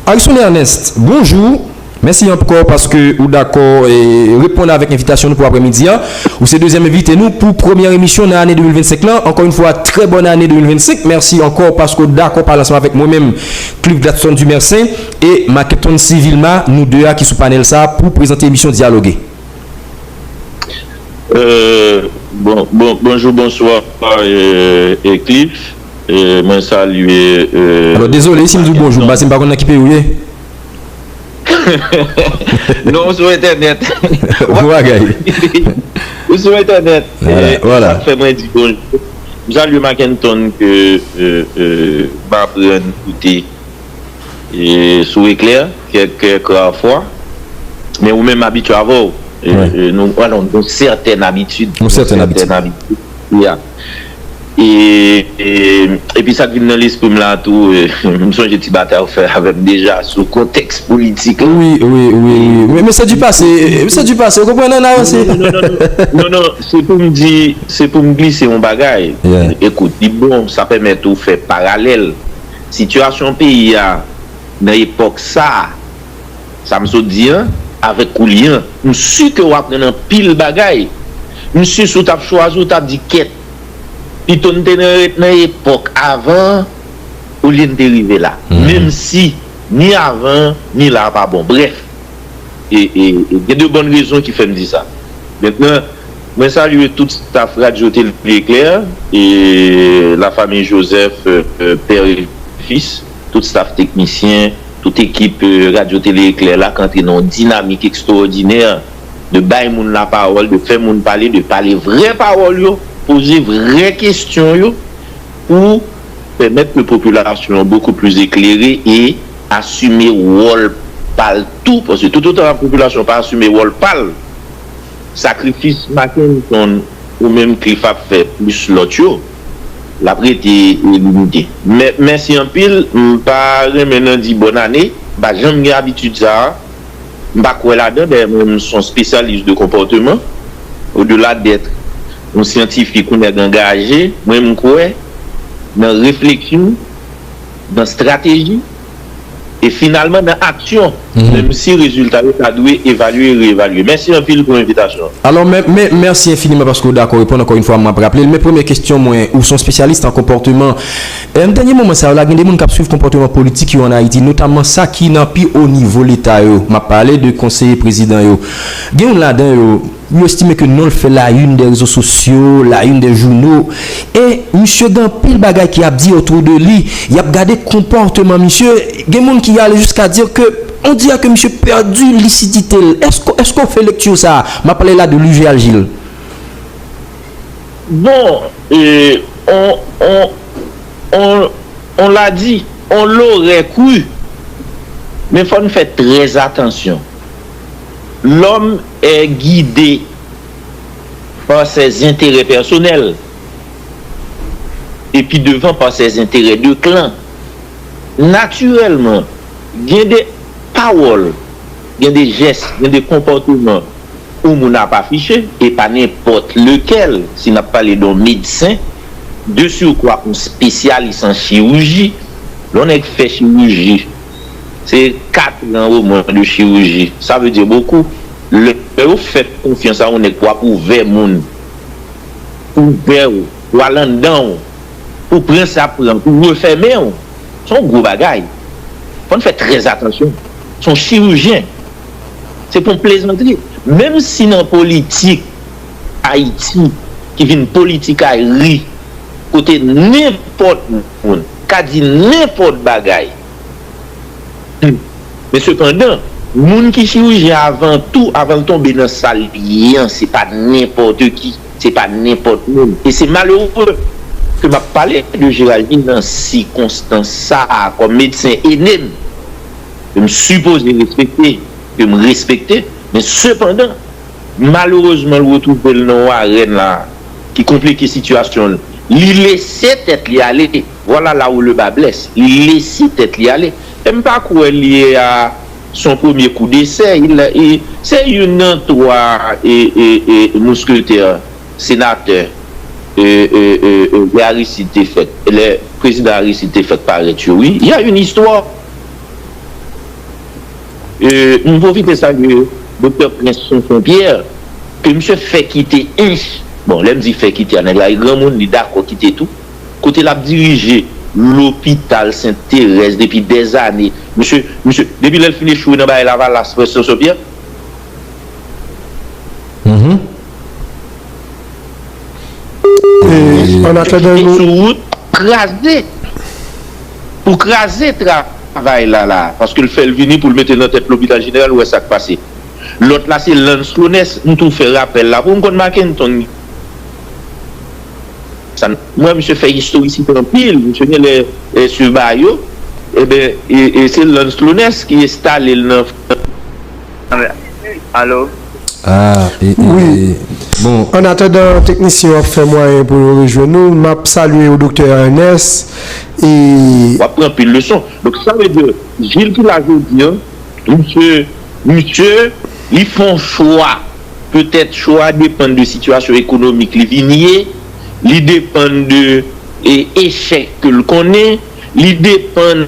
Alexandre Ernest, bonjour. Merci encore parce que vous d'accord et répondre avec l'invitation pour après-midi. Ou c'est deuxième invité nous pour première émission de l'année 2025 là. Encore une fois, très bonne année 2025. Merci encore parce que vous d'accord par l'ensemble avec moi-même, Cliff Gladson du Mercin et Maqueton Civilma, nous deux qui sont panel ça pour présenter l'émission Dialoguer. Bonjour, bonsoir et Cliff. Moi saluer. Alors désolé si je dis bonjour, c'est pas qu'on a qui peut ouiller. Non, sur internet. Sur internet. Voilà. Ça fait moi dire bonjour. Salut Maqueton que va prendre écouter sous éclair quelques fois. Mais ou même habitué à voir. Nous avons une certaine habitude. Yeah. Et puis ça qui vient dans l'esprit là tout je me suis dit bataille à faire avec déjà sous contexte politique. Oui. Mais c'est du passé, vous comprenez non, c'est pour me glisser mon bagage. Yeah. Écoute, bon, ça permet de faire parallèle situation pays à dans l'époque ça me dit avec Koulien, je suis que vous apprenez un pile bagage. Je suis sous ta choisi ou ta dit quête. Puis on était dans l'époque avant où l'on est arrivé là. Même si ni avant ni là pas bon. Bref, il y a de bonnes raisons qui font me dire ça. Maintenant, je salue toute staff Radio Télé Éclair et la famille Joseph, père et fils, tout staff technicien, toute équipe Radio Télé Éclair là quand ils ont une dynamique extraordinaire de bailler moun la parole, de faire moun parler, de parler vraie parole yo. Poser vraies questions pour permettre que la population beaucoup plus éclairée et assumer rôle parle tout parce que tout autant la population pas assumer rôle parle sacrifice Maqueton ou même Cliff a fait plus l'autre la prête est limitée. Mais merci en pile pas maintenant dit bonne année bah j'aime bien habitude ça pas quoi là-dedans même son spécialiste de comportement au-delà d'être un scientifique qu'on est engagé, moi je crois dans réflexion, dans stratégie et finalement dans action. Même si le résultat est doit évaluer et réévaluer. Merci un peu pour l'invitation. Alors merci infiniment parce que d'accord répondre encore une fois m'a rappelé mes premières questions moi où sont spécialistes en comportement. Un dernier moment ça là il y a des gens qui suivent comportement politique en Haïti notamment ça qui n'a plus au niveau l'état yo. M'a parlé de conseiller président yo. Gen là-dedans yo estime que non le fait la une des réseaux sociaux, la une des journaux et monsieur dans pile bagay qui a dit autour de lui, il a regardé comportement monsieur, gen monde qui allait jusqu'à dire que on dit que monsieur perdu lucidité. Est-ce qu'on fait lecture ça? M'a parlé là de l'UGL Gilles. Bon, on l'a dit, on l'aurait cru. Mais il faut faire très attention. L'homme est guidé par ses intérêts personnels et puis devant par ses intérêts de clan. Naturellement, il y a des paroles, il y a des gestes, il y a des comportements où on n'a pas affiché et pas n'importe lequel, si on n'a pas les dons médecins, de surcroît un spécialiste en chirurgie, l'on a fait chirurgie. C'est 4 ans au moins de chirurgie. Ça veut dire beaucoup. Le fait confiance à on est quoi pour vers moun. Pour vers ou aller dedans. Pour prendre ça pour refermer. Son gros bagaille. Faut faire très attention. Son chirurgien. C'est pour plaisanterie. Même si dans la politique Haïti qui vient politique à ri côté n'importe moun, qu'a dit n'importe bagaille. Mais cependant, moun qui chirurgien avant tout, avant de tomber dans sa lien, c'est pas n'importe qui, c'est pas n'importe monde. Et c'est malheureux que m'a parlé de Géraldine dans circonstance ça comme médecin aîné. Je me suppose respecter, que me respecter, mais cependant, malheureusement, le retrouver le nom à Rennes là, qui complique la situation. Il laissait tête y aller. Voilà là où le bas blesse. Il laissait tête y aller. Même pas quoi lié à son premier coup d'essai. C'est une trois et mousquetaire, sénateur, Aristide fait. Le président Aristide fait paraître. Oui, il y a une histoire. on profite de ça, le docteur Prince Pierre, que monsieur fait quitter bon, l'aime dit fait quitter, il y a grand monde qui d'accord quitter tout. Côté l'a dirigé l'hôpital Sainte-Thérèse depuis des années. Monsieur, depuis qu'il finit chouer dans la Laval, la Prince Pierre. On a pour craser travail là, parce que le fait venir pour le mettre dans tête l'hôpital général où est ça qui passe. L'autre là c'est Lance Lounès, nous tout fait rappel là pour me marquer moi monsieur fait historicité en pile, monsieur les sur Bayo, et c'est Lance Lounès qui installe le Allô. Oui. Bon. En attendant, technicien a fait moyen pour rejoindre nous. M'a salué au docteur Ernest et. On va prendre une leçon. Donc ça veut dire, Gilles qui l'a dit, monsieur, ils font choix. Peut-être choix dépend de situation économique. Les vigniers, ils dépendent de échec que le connaît, ils dépendent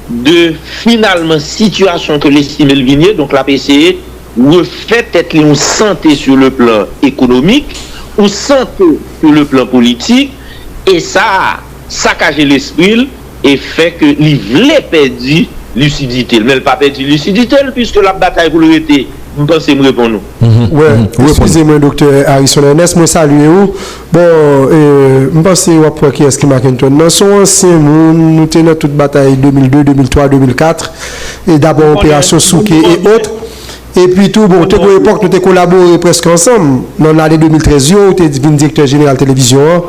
de finalement situation que l'estime le vignier. Donc la PCE refait être une santé sur le plan économique ou santé sur le plan politique et ça a saccagé l'esprit et fait que il voulait perdre lucidité mais il n'a pas perdu lucidité puisque la bataille pour le été vous pensez me répondre ouais excusez-moi docteur Harrison Ernest moi salue vous bon je pense que qui est-ce qui m'a Kenton dans son ancien nous tenons toute bataille 2002 2003 2004 et d'abord opération Souké et autres. Et puis tout, bon, à l'époque, nous avons collaboré presque ensemble. Dans l'année 2013, nous étions directeur général télévision.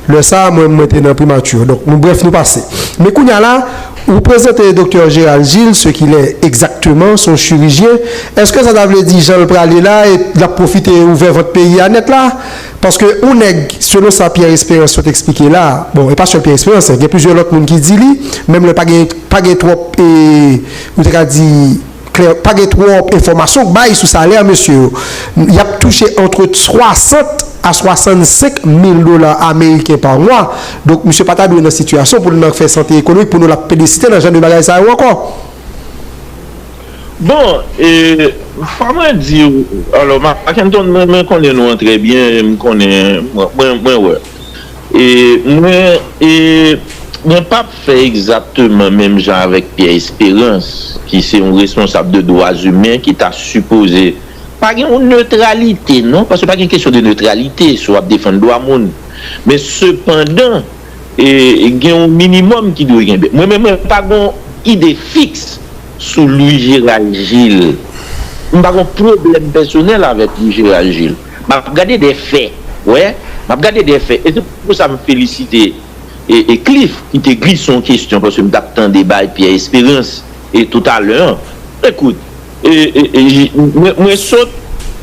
Le ça, moi, j'étais dans primature. Donc, bref, nous passons. Mais quand là, vous présentez le docteur Gérald Gilles, ce qu'il est exactement, son chirurgien. Est-ce que ça veut dire Jean le aller là et la profiter et ouvrir votre pays à net là? Parce que on est, selon sa Pierre Espérance, soit expliqué là, bon, et pas sur Pierre Espérance, il y a plusieurs autres monde qui disent, même le pas trop, et vous avez dit, pas de trop d'informations sur salaire, monsieur. Il a touché entre 60 à 65 000 dollars américains par mois. Donc, monsieur pas dans une situation pour nous faire santé économique, pour nous la pédiciter dans le genre de bagages ça ou encore. Bon, faut moi dire, alors, je connais nous très bien, je connais, moi, ouais. Mais pas fait exactement même genre avec Pierre Espérance, qui c'est un responsable de droits humains qui t'a supposé pas une neutralité, non? Parce que pas une question de neutralité, soit défendre droit monde. Mais cependant, il y a un minimum qui doit gagner. Moi-même, pas une idée fixe sur Louis Gérald Gilles. Je n'ai pas un problème personnel avec Louis Gérald Gilles. Je vais regarder des faits. Ouais? Je vais regarder des faits. Et c'est pour ça que je me félicite. Et Cliff, qui te glisse son question, parce que je m'attends débat et Pierre Espérance, et tout à l'heure, écoute, moi saute,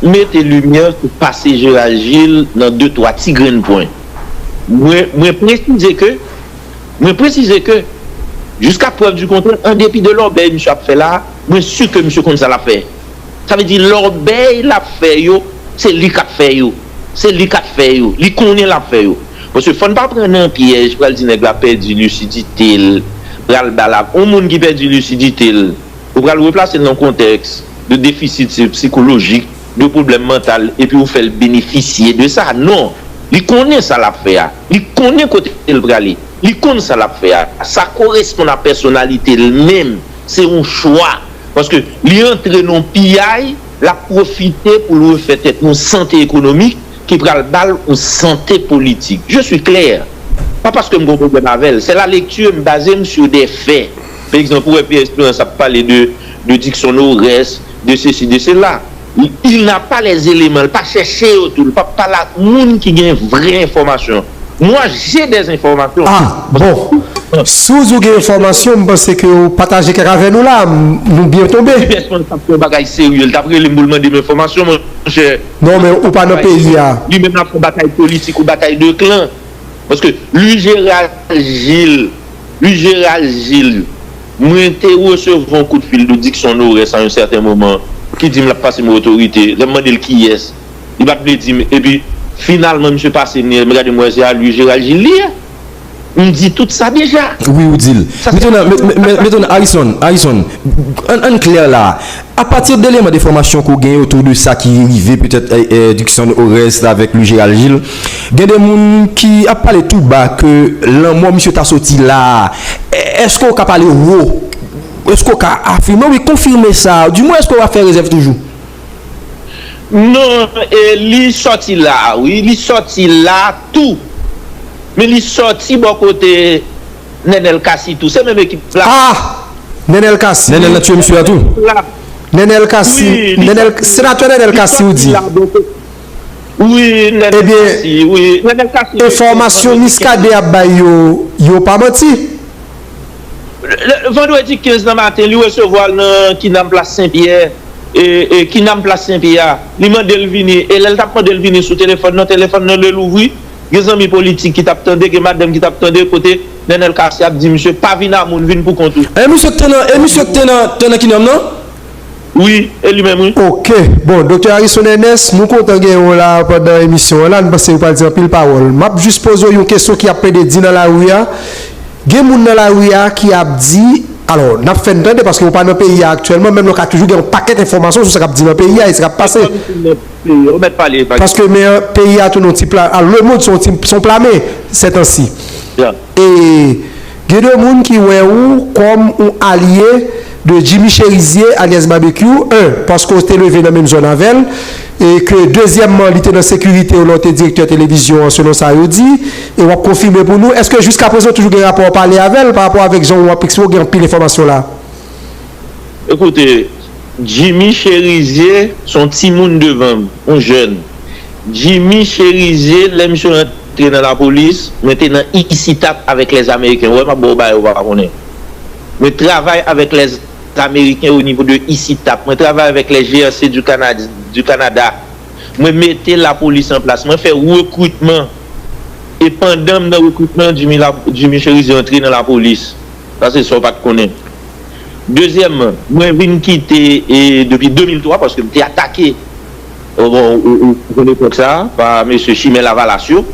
mettez lumière pour passer Gérald Gilles dans 2-3 petits grains points. Moi préciser que, jusqu'à preuve du contraire, en dépit de l'orbeille, monsieur a fait là, moi sûr que monsieur comme ça l'a fait. Ça veut dire l'orbeille l'a fait, c'est lui qui a fait, c'est lui qui a fait, lui connaît l'a fait. Parce que faut ne pas prendre un piège pour le dire qu'il a perdu lucidité, au monde qui perd du lucidité, pour le replacer dans un contexte de déficit psychologique, de problème mental, et puis vous faites bénéficier de ça. Non, il connaît ça l'affaire, il connaît côté le braler, il connaît ça l'affaire. Ça correspond à la personnalité elle-même, c'est un choix. Parce que l'entrée dans le PI, la profiter pour le faire être une santé économique, qui prend le bal en santé politique. Je suis clair. Pas parce que je me problème avec elle. C'est la lecture basée sur des faits. Par exemple, pour Pierre Espérance, ça parle de diction Nores, de ceci, de cela. Il n'a pas les éléments, il n'a pas cherché autour, il n'a pas la monde qui a une vraie information. Moi, j'ai des informations. Ah, bon. Sous vous avez des informations, je pense que vous partagez avec nous là, nous bien tomber. Bagage sérieux, d'après les mouvements de informations, mon cher. Non, mais ou pas dans le pays. Lui-même a fait une bataille politique ou bataille de clan. Parce que lui, Gérald Gilles, moi, je recevoir un coup de fil de Dixon Nores à un certain moment, qui dit que je passe mon autorité, je me demande qui est. Il va me dire, et puis finalement, je passe, regardez-moi, c'est à lui, Gérald Gilles. On dit tout ça déjà. Oui, ou dit. Maintenant, Harrison, un clair là. À partir de l'élément d'information qu'on gagne autour de ça qui arrivait peut-être Dixon Orest avec le Gérald Gilles, il y a des gens qui a parlé tout bas que moi, monsieur t'a sorti là. Est-ce qu'on a parlé haut? Est-ce qu'on a affirmé, oui, confirmer ça? Du moins, est-ce qu'on va faire réserve toujours? Non, il sorti là, oui, il sorti là tout. Mais il sorti bon côté Nenel Kassi tout, c'est même équipe là. Ah, Nenel Kassi. Nenel là tu monsieur à tout. Nenel Kassi, sénateur Nenel Kassi ou dit. Oui, Nenel Kassi, oui, Nenel Kassi. Information Niskade Abayo, yo pas menti. Le vendredi 15 dans matin, lui recevoir qui n'a place Saint-Pierre et qui n'a place Saint-Pierre. Lui mande le venir et elle t'a demandé le venir sur téléphone, non téléphone non le l'ouvrir. Les amis politiques qui t'attendent, que madame qui t'attendait côté Nenel Kassi a dit monsieur pas venir à mon vin pour contour. Monsieur Tena qui non? Oui, et lui-même oui. OK. Bon, docteur Harrison Ernest, nous comptons gagner là pendant l'émission là, nous passons pas dire pile parole. M'a juste poser une question qui a pédé dit dans la rue. Gen moun dans la rue qui a dit alors, n'a fait entendre parce que vous pas dans le pays actuellement, même le cas toujours un paquet d'informations sur ce qu'a dit dans le pays et ce qu'a passé. Parce que le pays a tout un petit plan. Alors, le monde sont planés ces temps-ci. Yeah. Et il y a des gens qui ont comme un allié de Jimmy Cherizier alias Barbecue. Un, parce qu'on s'était levé dans la même zone avec elle. Et que deuxièmement, il était dans la sécurité ou l'autre directeur de télévision selon ça il dit. Et on va confirmer pour nous. Est-ce que jusqu'à présent, toujours un rapport à parler avec elle par rapport avec Jean Wapixo, il y a pile d'informations là? Écoutez, Jimmy Cherizier, son petit monde devant, un jeune. Jimmy Cherizier, l'aime sur entrer dans la police, maintenant ici tape avec les Américains. Ouais, ma boba, on va connaître. Je travaille avec les Américains au niveau de ici tape. Je travaille avec les GRC du Canada. Je mettais la police en place. Je fais recrutement. Et pendant le recrutement, Jimmy Cherizier est entré dans la police. Ça, c'est ça, pas de connaître. Deuxièmement, moi, je viens quitter depuis 2003 parce que je suis attaqué au l'époque ça par M. Chimel Lavalasio.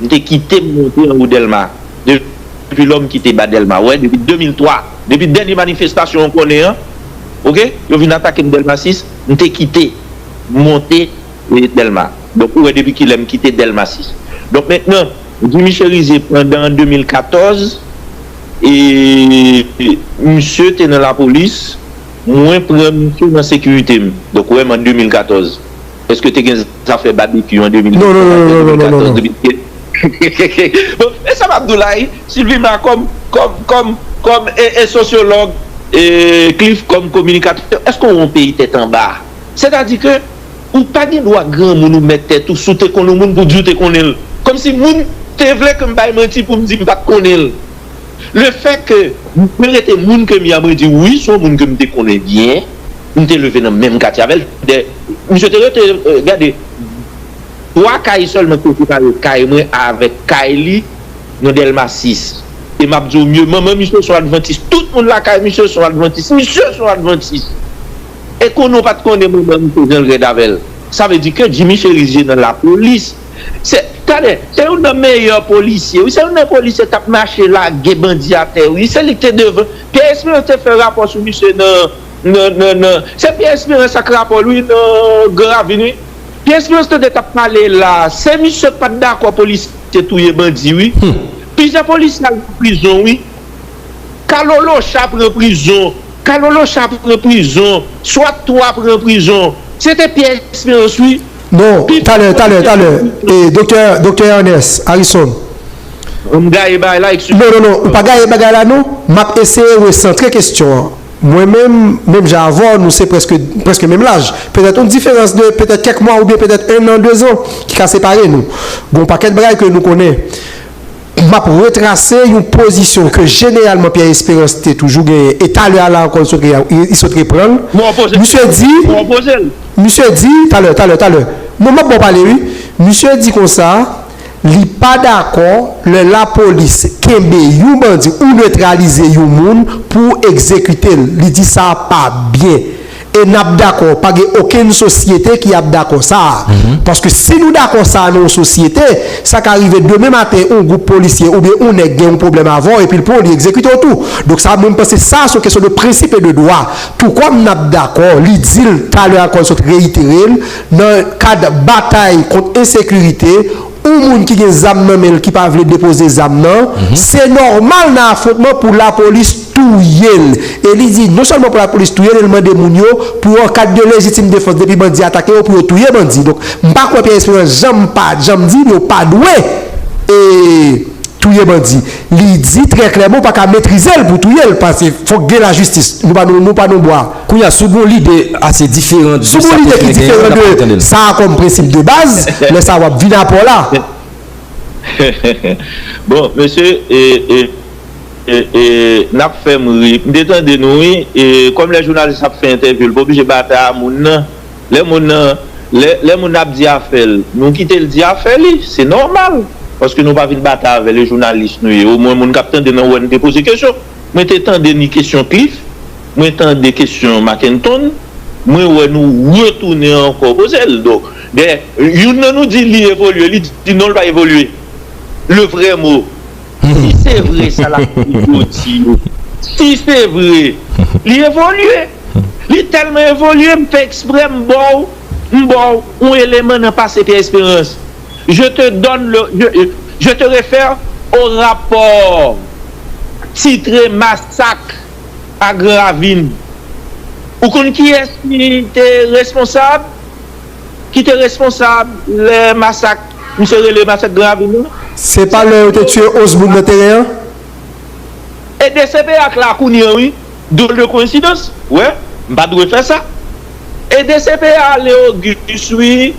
Je suis quitté monter en Delma. Depuis l'homme qui était Delma, ouais, depuis 2003. Depuis la dernière manifestation qu'on est, ok? Je viens attaquer Delma 6, je suis quitté monter Delma. Donc, ouais, depuis qu'il aime quitter Delma 6. Donc maintenant, Jimmy Cherizier pendant 2014, et monsieur était dans la police, moi prends monsieur dans la sécurité. Donc ouais, en 2014. Est-ce que tu as fait barbecue en 2014? Non. Bon, et ça va Abdoulaye, Sylvie m'a comme un sociologue, et Cliff comme communicateur. Est-ce qu'on paye tête en bas? C'est-à-dire que ou pas de droit grand nous mettre tête ou sauter qu'on le monde pour dire qu'on est. Comme si moun te voulait que m'baille menti pour me dire pas qu'on est. Le fait que vous êtes moun que m'y dit oui, son moun que me connaît bien, nous te levé dans le même quartier avec monsieur te regardez trois cailles seulement que tu parles avec Kaili dans Delma 6 et m'a dit mieux maman monsieur sont adventistes tout le monde là caille monsieur sont adventistes et qu'on n'a pas de connaître monsieur Davel. Ça veut dire que Jimmy Cherizier dans la police c'est un meilleur policier. Oui, c'est un policier qui a marché là, qui bandit à terre. Oui, c'est lui qui est devant. Pierre Espérance fait rapport sur monsieur. Non. C'est Pierre Espérance qui a rapport, lui, non, grave. Pierre Espérance qui a parlé là. C'est monsieur pas d'accord, policier, tout est bandit, oui. Plusieurs policiers en prison, oui. Kalolo Chap en prison. Soit toi en prison. C'était Pierre Espérance, oui. Non, t'as l'heure. Et docteur Ernest, Harrison. On gagne là. Non, pas gagner là, non. M'a essayé de recentrer question. Moi-même, j'avais, nous c'est presque même l'âge. Peut-être une différence de peut-être quelques mois ou bien peut-être 1 an, 2 ans qui a séparé nous. Bon, paquet de brailles que nous connaissons. M'a retracé une position que généralement Pierre Espérance était toujours gagné. Et t'as l'heure là encore, il se reprend. Monsieur dit, t'as l'heure. Moi, je vais parler, oui. Monsieur dit comme ça, il n'est pas d'accord, la police, kembe, you bandi, ou neutraliser you moun pour exécuter. Il dit ça pas bien. et n'a d'accord, pas aucune société qui a d'accord ça. Parce que si nous d'accord ça dans une société, ça qu'arrive demain matin, un groupe policier ou bien on a un problème avant et puis le police exécute tout. Donc ça même penser ça c'est une question de principe et de droit. Tout comme n'a d'accord, il dit tout à l'heure encore réitéré dans le cadre de bataille contre insécurité ou moun qui gen zam nan qui pas veut déposer zam nan, c'est normal dans affrontement pour la police touyer. Et il dit non seulement pour la police touyer, il demande moun yo pour en cas de légitime défense depuis bandi attaqué pour touyer bandi. Donc m'pa quoi Pierre Espérance j'aime dit yo pas doué et touyer bandi. Il dit très clairement pas qu'à maîtriser pour touyer parce qu'il faut gagner la justice. Nous pas nous boire. Quand il y a souvent l'idée assez différente, souvent l'idée qui est différente de ça comme principe de base, mais ça va venir pour là. Bon, monsieur, n'a fait mourir. Détendez nous et comme les journalistes ont fait interview, pas obligé battre à moun. Les moun a dit à faire, nous quitter le dit à faire, c'est normal. Parce que nous pas venir battre avec les journalistes nous au moins mon capitaine de nous on poser question. Moi t'entends des questions Cliff, moi t'entends des questions Mackenton, moi nous retourner encore poser donc nous dit il évolue, il dit non il va évoluer. Le vrai mot. Si c'est vrai ça la si c'est vrai, il évolue. Il tellement évolué, me fait exprès bon un élément n'a pas Pierre Espérance. Je te réfère au rapport titré Massacre à Gravine. Ou qui est qui était responsable? Qui était responsable le massacre? Monsieur le massacre Gravine? C'est pas le que tu es Osbourne de terrain? Et DCP avec la Kounia, oui. Drôle de coïncidence? Ouais, pas de faire ça. Et DCP à Léogus, oui.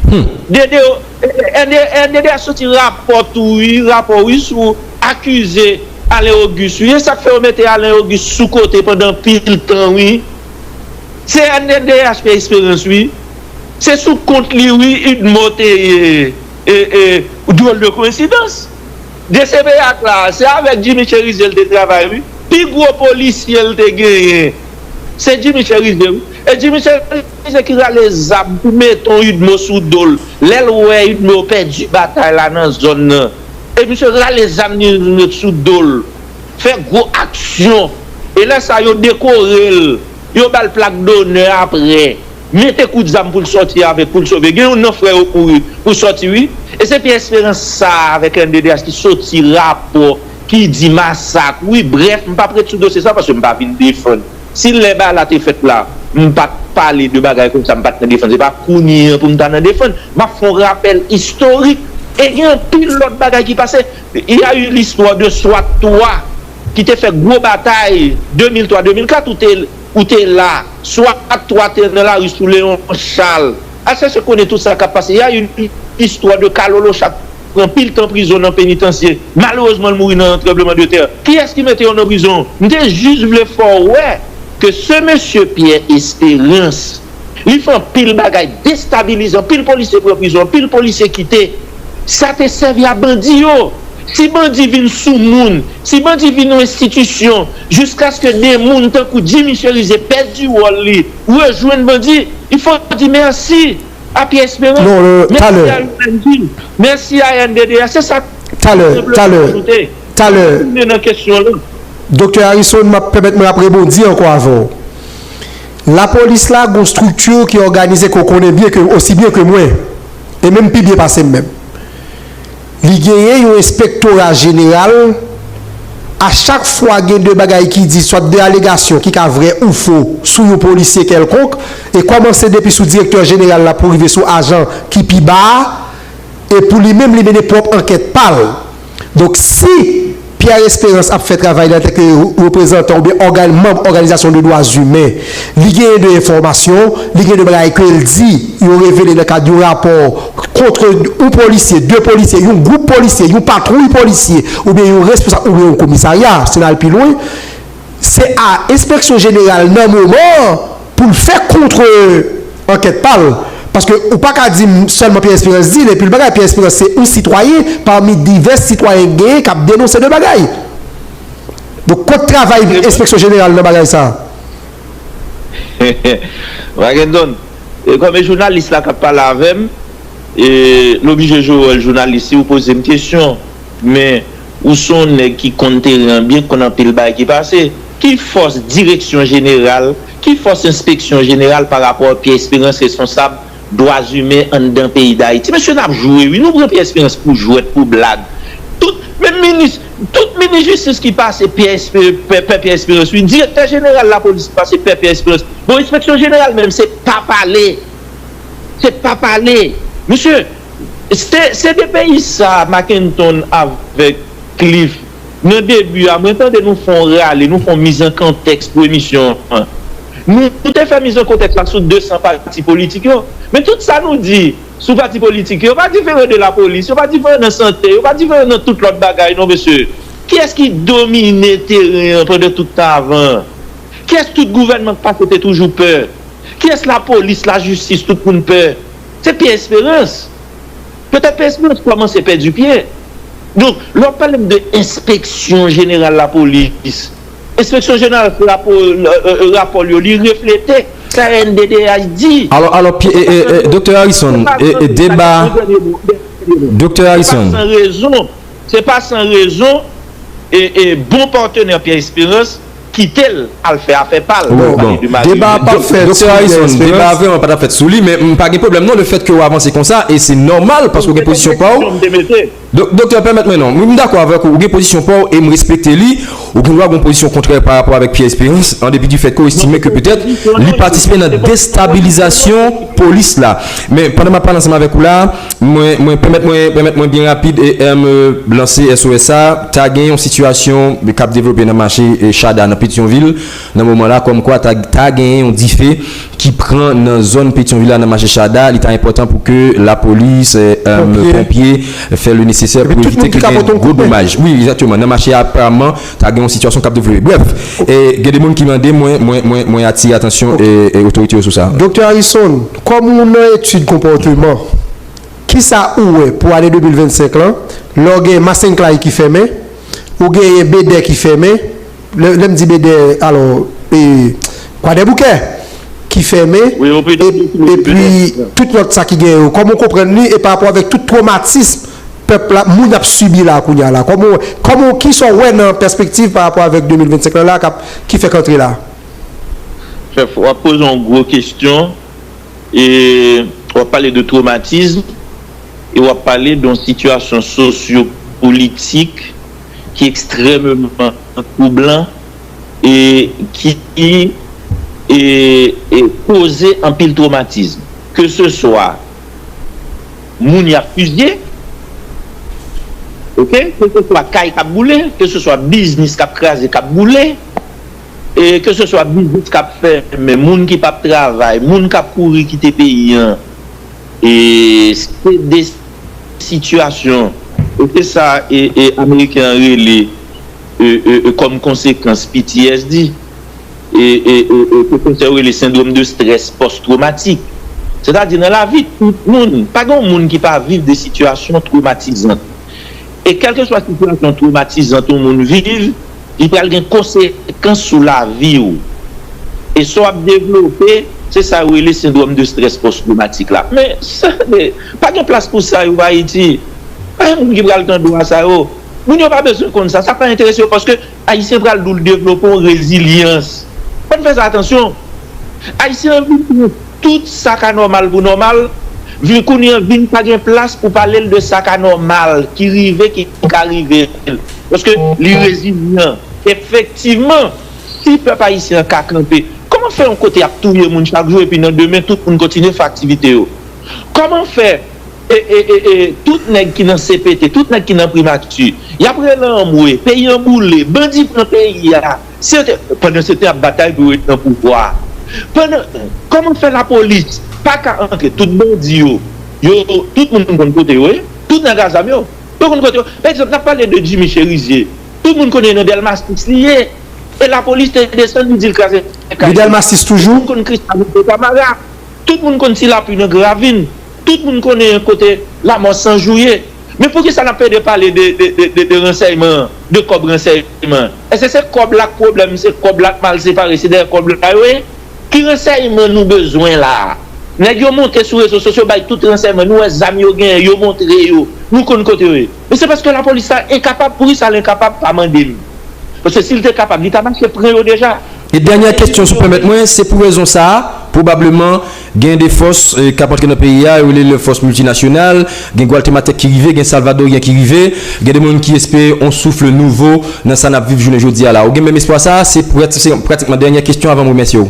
NDD a sorti rapport, oui, sur accusé à Léogus, oui. Et ça fait remettre à Léogus sous côté pendant pile temps, oui. C'est NDD fait expérience, oui. C'est sous compte lui, oui, une montée et drôle de coïncidence. DCP à là, c'est avec Jimmy Cherizel de travail, oui. Puis gros policier de gagné. C'est Jimmy Cherizel, oui. Et Jimmy Cherizel qui a les âmes pour mettre une mot sous dol. L'aile ouais, une mot perdu bataille là dans la zone. Et monsieur a les âmes sous dol. Fait gros action. Et là, ça y a décoré. Il y a une plaque d'honneur après. Mettez coup de zam pour le sortir avec, pour le sauver. Il y a un frère au couru pour sortir, oui. Et c'est Pierre Espérance ça avec un DDH qui sortit rapport, qui dit massacre. Oui, bref, je ne vais pas prêter tout dossier ça parce que je ne vais pas venir défendre. Si les balles ont été faites là, je ne vais pas parler de bagages comme ça, je ne vais pas défendre. Ce n'est pas counir pour me défendre. Je fais un rappel historique. Et il y a un pile l'autre bagage qui passait. Il y a eu l'histoire de Soit 3 qui t'a fait gros bataille 2003-2004 où tu es là. Soit 3 tu es dans la rue sous Léon Charles. Ah, ça se connaît tout ça qui a passé. Il y a une histoire de Kalolo Chap prend pile temps prison dans pénitentiaire. Malheureusement, il mourit dans un tremblement de terre. Qui est-ce qui mettait en prison? Nous juste le fort, ouais, que ce monsieur Pierre Espérance, il fait pile bagaille déstabilisant, pile policier pour prison, pile policier quitté. Ça te servi à bandit. Si bandit vient sous moun, si bandit vient dans institution, jusqu'à ce que des moun, tant que Jimmy Cherizel perdu Wally, ou rejoindre bandit, il faut dire merci à Pierre Espérance. Non, merci à NDD. C'est ça. Tout à l'heure. Docteur Harrison m'a permis de me rebondir encore avant. La police là, une structure qui est organisée qu'on connaît bien, aussi bien que moi, et même plus bien passé même. Il y a un inspectorat général. À chaque fois, il y a deux bagailles qui disent soit des allégations qui sont vraies ou faux sur un policier quelconque, et commencer depuis sous directeur général là pour arriver sur agent qui pi bas, et pour lui-même lui mener propre enquête parle. Donc si Pierre Espérance a fait travail en tant que représentant ou bien membre organisation de droits humains, il y a de informations, il y a de bagailles qu'il dit, il a révélé dans le cadre du rapport contre un policier, deux policiers, un groupe policier, une patrouille policier, ou bien un responsable, ou bien un commissariat, c'est là le plus loin. C'est à l'inspection générale, dans le moment, pour le faire contre enquête parle. Parce que, ou pas qu'à dire seulement Pierre Espérance dit, et puis le bagage Pierre Espérance, c'est un citoyen parmi divers citoyens gays qui ont dénoncé le bagage. Donc, quoi de travail, inspection générale, dans le bagage ça? Comme journaliste là qui parle avec et l'obligé de journaliste vous poser une question mais où sont les qui comptent bien qu'on a pile bail qui passé qui force direction générale qui force inspection générale par rapport à Pierre Espérance responsable droits humains dans le pays d'Haïti. Monsieur n'a joué, oui, nous prenons Pierre Espérance pour jouer, pour blague. Même ministre, toute ministre justice qui passe, Pierre Espérance, oui, directeur général de la police passe, Pierre Espérance. Bon, inspection générale même, c'est pas parler. C'est pas parler. Monsieur, c'est des pays ça, Mackinton avec Cliff. Dans le début, à maintenant, nous font râler, nous font mise en contexte pour l'émission. Nous avons fait mise en contexte là, sur 200 partis politiques. Mais tout ça nous dit, sous partis politiques, on va différer de la police, on va différer de la santé, on va différer de toute l'autre bagaille, non monsieur. Qui est-ce qui domine le terrain pendant tout le temps avant? Qui est-ce que tout gouvernement passe était toujours peur? Qui est-ce la police, la justice, tout le monde peur? C'est Pierre Espérance. Peut-être Pierre Espérance commence à perdre du pied. Donc, l'on parle de inspection générale de la police. Inspection générale pour le rapport, il reflétait ça NDDH dit. Alors, Dr. Harrison, débat. Dr. Harrison. C'est pas sans raison, et bon partenaire Pierre Espérance, qui tel à le faire, a fait pas. Débat pas fait. Dr. Harrison, débat vraiment pas fait sous lui, mais pas de problème. Non, le fait que vous avancez comme ça, et c'est normal parce que vous avez position pas. Docteur, permettez-moi, non. Je suis d'accord avec vous, vous avez position pas et me respecter lui, ou vous avez une position contraire par rapport avec Pierre Espérance, en dépit du fait qu'on estime que peut-être lui participer dans la déstabilisation police là. Mais pendant ma parole ensemble avec vous là, permettez-moi bien rapide et me lancer SOSA, tu as gagné une situation de cap développé dans le marché Chada dans Pétionville, dans ce moment là, comme quoi tu as gagné un diffé qui prend dans la zone Pétionville dans le marché Chada, il est important pour que la police, le pompier, fasse le nécessaire pour éviter qu'il y ait un gros dommage. Oui, exactement. Dans le marché, apparemment, tu as une situation cap développée. Bref, et il y a des gens qui m'ont dit, moi, attirer attention et autorité sur ça. Docteur Harrison, comme on a étude comportement, qui ça ou pour aller 2025 là, l'orgue Massin Clay qui ferme, ou gagne BD qui ferme, le dit BD, alors, quoi des bouquets qui ferme, oui, et puis tout notre ça qui gagne, comment on comprend lui, et par rapport avec tout traumatisme, peuple là, moun a subi là, comment qui sont ouais dans perspective par rapport avec 2025 là, qui fait qu'entrer là? Chef, on va poser une grosse question, et on va parler de traumatisme, et on va parler d'une situation socio-politique qui est extrêmement troublante et qui est causé un pile traumatisme. Que ce soit moun y a fusillé, ok? Que ce soit caille qui a boulé, que ce soit business qui a crasé, qui a boulé, et que ce soit business qui a fait, mais moun qui pas travail, moun qui a couru quitter pays, et c'est des situations, et ça et américain relais comme conséquence PTSD et le syndrome de stress post-traumatique. C'est-à-dire dans la vie, tout le monde, pas grand monde qui pas vivre des situations traumatisantes. Et quelle que soit la situation traumatisante tout le monde vive, il peut y avoir des conséquences sur la vie. Et soit développer, c'est ça où est le syndrome de stress post-traumatique là. Mais pas de place pour ça au Haïti. Pas de monde qui va le temps de ça. Nous n'avons pas besoin de ça. Ça pas intéressant parce que Haïtien va le développer en résilience. Pas de faire attention. Haïtien vit tout ça qui est normal pour normal. Vu qu'on n'y a pas de place pour parler de ça qui est normal, qui arrive, qui arrive. Parce que les résilients, effectivement, si le peuple haïtien a campé, comment faire un côté à tout le monde chaque jour et puis dans demain tout le monde continue à faire activité? Comment faire tout le monde qui est dans CPT, tout le monde qui est dans primature, il y a pris l'emboué, pays emboulé, bandit dans le pays, pendant ce temps, bataille pour être dans le pouvoir. Comment faire la police? Pas qu'à entrer, tout le monde dit, tout le monde connaît côté, tout le monde a des amis. Par exemple, on a parlé de Jimmy Cherizier. Tout le monde connaît le Delmastis lié. Et la police descend, nous dit le Delmastis toujours. Tout le monde connaît Tout le monde connaît la pluie de Gravine. Tout le monde connaît un côté la mort sans jouer. Mais pour que ça n'a pas de parler de renseignement, de cob renseignement? Est-ce que c'est cob là problème, c'est cob là mal séparé, c'est des cob là, oui? Qui renseignement nous besoin là? Nèg yo monté sur les réseaux sociaux, bay tout renseignement, nous les amis yo gen, yo montré yo, nous connaissons côté. Mais c'est parce que la police est incapable pour ça, incapable pas demander. Parce que s'il était capable, il t'a marché prend déjà. Et dernière question, si vous permettez, moi, c'est pour raison ça, probablement, gain des forces qui apportent dans le pays, ou les forces multinationales, gain Guatemala qui arrive, gain Salvadorien qui arrive, gain des gens qui espèrent un souffle nouveau dans sa vie journée aujourd'hui là. Ou gain même espoir ça, c'est pratiquement dernière question avant de remercier.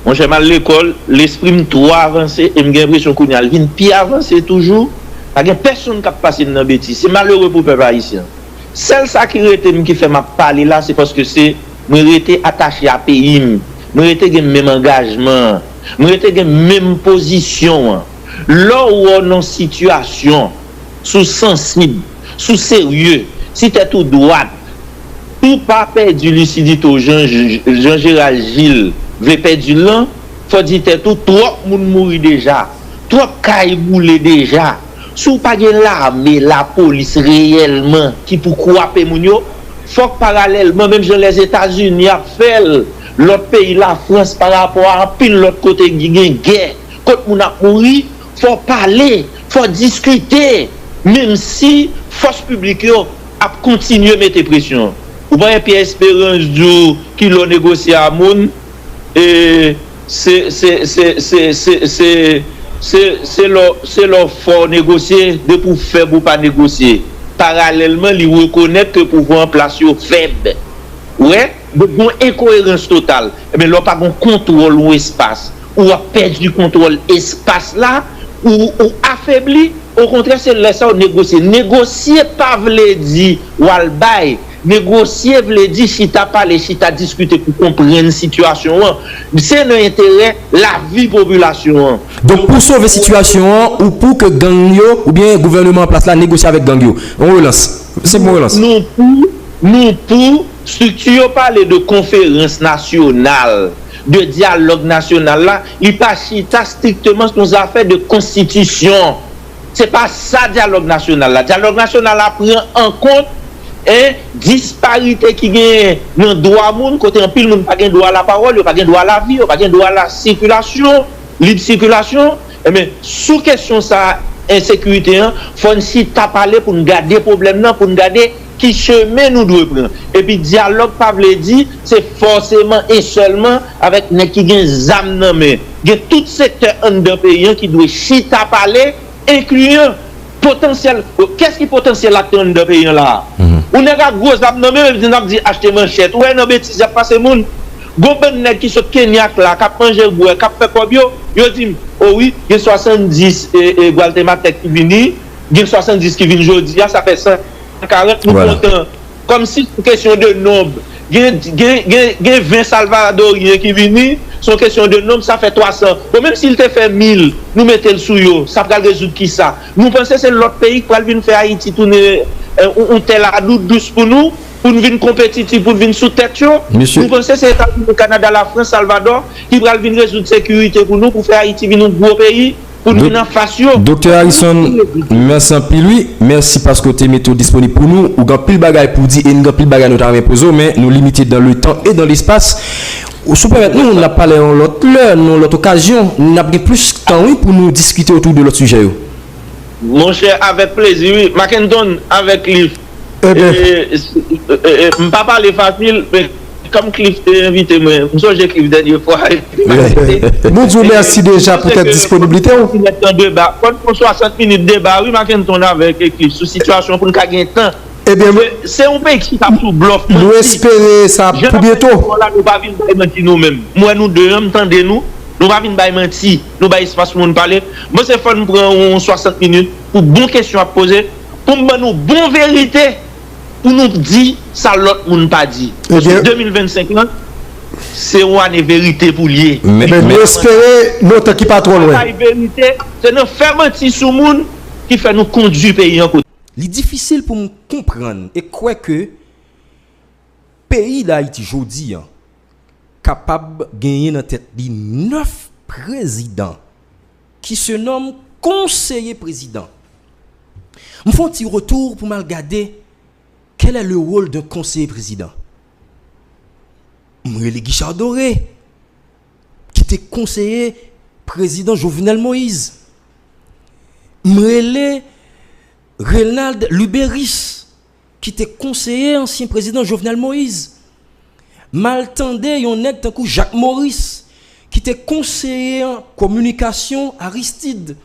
Mon cher mal l'école, l'esprit me trop avancé et me j'ai l'impression qu'on y a vient puis avancer toujours. Pas de personne qui a passé dans bêtise. C'est malheureux pour le peuple haïtien. Celle ça qui fait m'a parler là, c'est parce que c'est moi été attaché à pays, moi été gen même engagement, moi été gen même position. Là où on en situation sous sensible, sous sérieux, si tu es tout droit, tout pas perdu lucidité au Jean-Gérald Gilles, veut perdre l'an, faut dire tout trop moun mourir déjà, trop caille boule déjà. Sous pas l'armée, la police réellement qui pour couper moun yo, faut que parallèlement même les États-Unis a fait l'autre pays la France par rapport à pile l'autre côté qui gagne guerre. Quand moun a mouri, faut parler, faut discuter même si force publique a continué mettre pression. Ou bien Pierre Espérance du qui l'a négocié à moun et c'est leur fort négocier de pour faire ou pas négocier. Parallèlement, ils reconnaissent que le pouvoir en place est faible. Ouais, de bon incohérence totale. Mais là, pas de contrôle ou espace. Ou a perdu contrôle espace là, ou affaibli. Au contraire, c'est laisser négocier. Négocier pas veut dire ou al bay. Négocier veut dire si tu as parlé, si tu as discuté pour comprendre la situation. C'est dans l'intérêt la vie population. Donc pour sauver la situation ou pour que gang yo ou bien le gouvernement en place là négocie avec gang yo. On relance. C'est bon relance. Nous pour structure parler de conférence nationale, de dialogue national là, il pas chita strictement ce qu'on a fait de constitution. C'est pas ça dialogue national là. Dialogue national là prend en compte et disparité qui gagne dans droit monde côté en pile monde pas gain droit à la parole, pas gain droit à la vie, pas gain droit à la circulation, libre circulation. Mais sous question ça insécurité, faut si t'a parler pour nous garder problème là, pour nous garder qui chemin nous doit prendre. Et puis dialogue pas veut dire c'est forcément et seulement avec les qui gain zam nan mais gain tout secteur en de pays qui doit chita parler incluant potentiel. Qu'est-ce qui potentiel acteur de pays là? On a gros zam nan mais on dit acheter manchette. Ouais non bêtise a passé moun. Gon ben nèg qui sont Kenyak là, qui manger bois, qui fait comme yo dit oh oui, il y a 70 et Guatemala qui vini, il y a 70 qui viennent aujourd'hui, ça fait 140 nous comptons comme si c'est question de nombre. Il y a 20 Salvadoriens qui viennent, c'est question de nombre, ça fait 300. Bon, même s'il te fait 1000, nous mettons le sous yo, ça va résoudre qui ça? Nous pensons que c'est l'autre pays qui va venir faire Haïti tourner un tel adou douce pour nous venir compétitif, pour venir sous tête. Nous pensons que c'est les États-Unis, le Canada, la France, Salvador qui va venir résoudre la sécurité pour nous, pour faire Haïti venir un gros pays. Pour nous en fascio. Docteur Harrison, merci lui. Merci parce que tu es disponible pour nous. Ou pile bagaille pour dire et nous pile bagaille notamment poser, mais nous limiter dans le temps et dans l'espace. Ou nous on a parlé en l'autre l'heure, dans l'autre occasion, nous avons plus de temps pour nous discuter autour de l'autre sujet. Mon cher, avec plaisir, oui. Mackenton avec lui. Je ne pas parler facile, mais comme Cliff t'a invité, moi, je j'ai Cliff dernière fois. Nous vous merci déjà pour cette disponibilité. Quand on 60 minutes de débat, oui, Mackenton avec Cliff, sous situation pour nous gagner temps. Eh bien, c'est un pays qui tape sous bluff. Nous espérons ça pour bientôt. Nous ne pas venir nous-mêmes. Moi, nous deux, entendez-nous. Nous ne venir pas mentir. Nous pas espace pour nous parler. Moi, c'est faut nous prendre 60 minutes pour bonnes questions à poser, pour nous bonne vérité. Pour nous dire ça l'autre monde pas dit. Parce que 2025 là, c'est une vérité pour lier. Mais nous espérons notre qui pas trop loin. La vérité, c'est nous faire mentir sur monde qui fait nous conduire pays en côté. C'est difficile pour me comprendre et quoi que pays d'Haïti aujourd'hui capable de gagner dans tête de 9 présidents qui se nomment conseiller président. Me font un petit retour pour me regarder. Quel est le rôle d'un conseiller président? M'rele Guichard Doré. était conseiller président Jovenel Moïse. M'rele Renald Luberis, qui était conseiller ancien président Jovenel Moïse. M'altande yon nèg tant que Jacques Maurice, qui était conseiller en communication Aristide.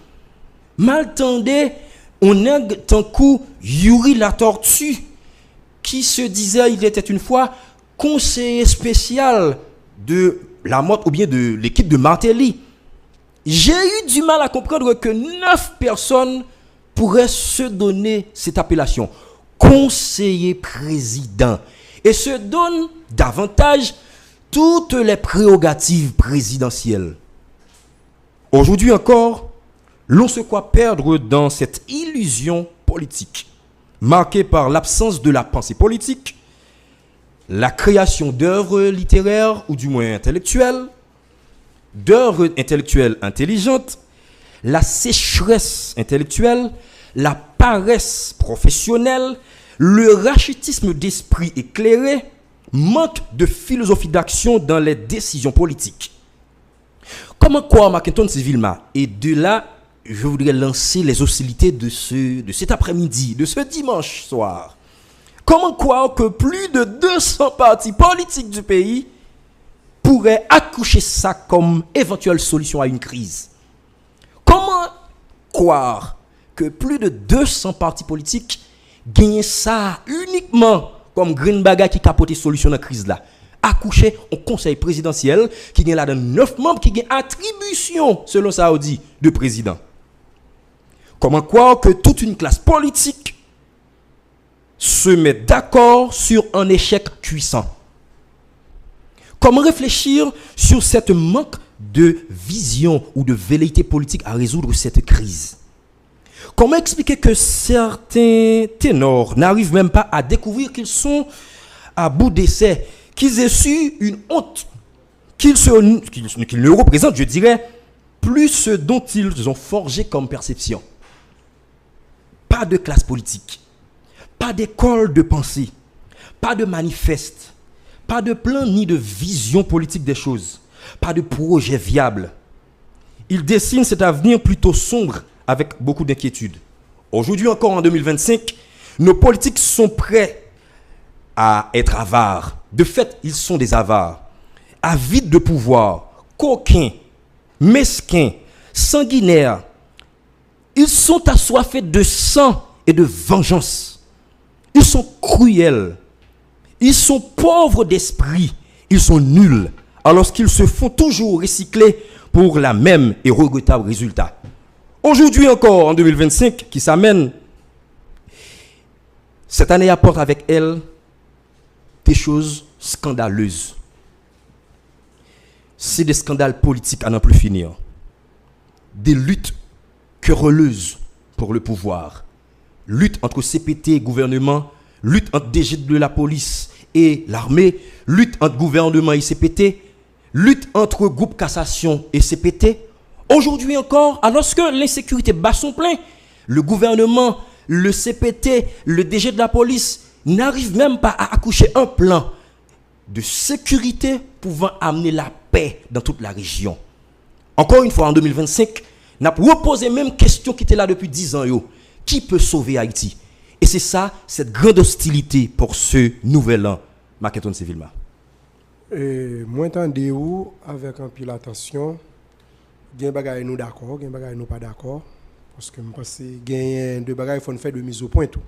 M'altande on nèg tant que Yuri La Tortue, qui se disait il était une fois conseiller spécial de la mode ou bien de l'équipe de Martelly. J'ai eu du mal à comprendre que 9 personnes pourraient se donner cette appellation, conseiller président, et se donnent davantage toutes les prérogatives présidentielles. Aujourd'hui encore, l'on se croit perdre dans cette illusion politique, marquée par l'absence de la pensée politique, la création d'œuvres littéraires ou du moins intellectuelles, d'œuvres intellectuelles intelligentes, la sécheresse intellectuelle, la paresse professionnelle, le rachitisme d'esprit éclairé, manque de philosophie d'action dans les décisions politiques. Comment croire Mackinton Vilma? Et de là, je voudrais lancer les hostilités de cet après-midi, de ce dimanche soir. Comment croire que plus de 200 partis politiques du pays pourraient accoucher ça comme éventuelle solution à une crise? Comment croire que plus de 200 partis politiques gagnent ça uniquement comme green bagage qui capote solution à la crise là? Accoucher au conseil présidentiel qui gagne là-dedans 9 membres qui gagnent attribution, selon Saoudi, de président. Comment croire que toute une classe politique se met d'accord sur un échec cuisant? Comment réfléchir sur cette manque de vision ou de velléité politique à résoudre cette crise? Comment expliquer que certains ténors n'arrivent même pas à découvrir qu'ils sont à bout d'essai, qu'ils aient su une honte, qu'ils ne représentent, je dirais, plus ce dont ils ont forgé comme perception? Pas de classe politique, pas d'école de pensée, pas de manifeste, pas de plan ni de vision politique des choses, pas de projet viable. Ils dessinent cet avenir plutôt sombre avec beaucoup d'inquiétude. Aujourd'hui encore en 2025, nos politiques sont prêts à être avares. De fait, ils sont des avares, avides de pouvoir, coquins, mesquins, sanguinaires. Ils sont assoiffés de sang et de vengeance. Ils sont cruels. Ils sont pauvres d'esprit. Ils sont nuls. Alors qu'ils se font toujours recycler pour la même et regrettable résultat. Aujourd'hui encore, en 2025, qui s'amène, cette année apporte avec elle des choses scandaleuses. C'est des scandales politiques à n'en plus finir. Des luttes querelleuses pour le pouvoir. Lutte entre CPT et gouvernement, lutte entre DG de la police et l'armée, lutte entre gouvernement et CPT, lutte entre groupe cassation et CPT. Aujourd'hui encore, alors que l'insécurité bat son plein, le gouvernement, le CPT, le DG de la police n'arrivent même pas à accoucher un plan de sécurité pouvant amener la paix dans toute la région. Encore une fois, en 2025, on a reposé même question qui était là depuis 10 ans. Qui peut sauver Haïti? Et c'est ça, cette grande hostilité pour ce nouvel an. Mackinton Vilma. Moi, j'entendais où, avec un peu l'attention, il y a des bagages nous d'accord, il y a des bagages nous pas d'accord. Parce que je pense qu'il y a des bagages qu'il faut faire de mise au point. Tout.